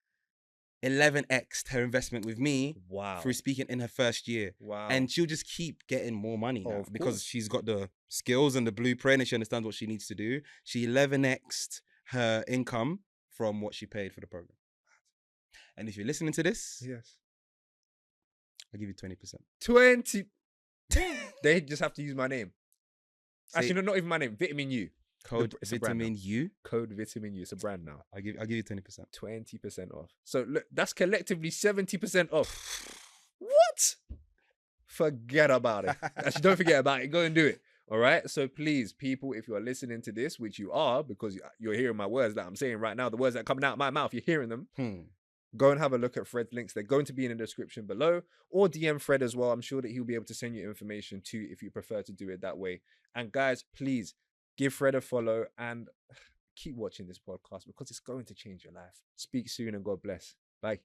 Speaker 2: 11x'd her investment with me
Speaker 1: Wow.
Speaker 2: through speaking in her first year.
Speaker 1: Wow.
Speaker 2: And she'll just keep getting more money now
Speaker 1: of
Speaker 2: because
Speaker 1: course.
Speaker 2: she's got the skills and the blueprint and she understands what she needs to do. She 11x'd her income from what she paid for the program. And if you're listening to this,
Speaker 1: Yes.
Speaker 2: I'll give you 20%.
Speaker 1: 20. They just have to use my name.
Speaker 2: Say-
Speaker 1: Actually, no, not even my name. Vitamin U.
Speaker 2: Code
Speaker 1: it's a brand
Speaker 2: Vitamin U.
Speaker 1: Code Vitamin U. It's a brand now.
Speaker 2: I'll give you 20%.
Speaker 1: 20% off. So look, that's collectively 70% off. What? Forget about it. Actually, don't forget about it. Go and do it. All right. So please, people, if you are listening to this, which you are, because you're hearing my words that I'm saying right now, the words that are coming out of my mouth, you're hearing them. Go and have a look at Fred's links. They're going to be in the description below, or DM Fred as well. I'm sure that he'll be able to send you information too if you prefer to do it that way. And guys, please give Fred a follow and keep watching this podcast because it's going to change your life. Speak soon and God bless. Bye.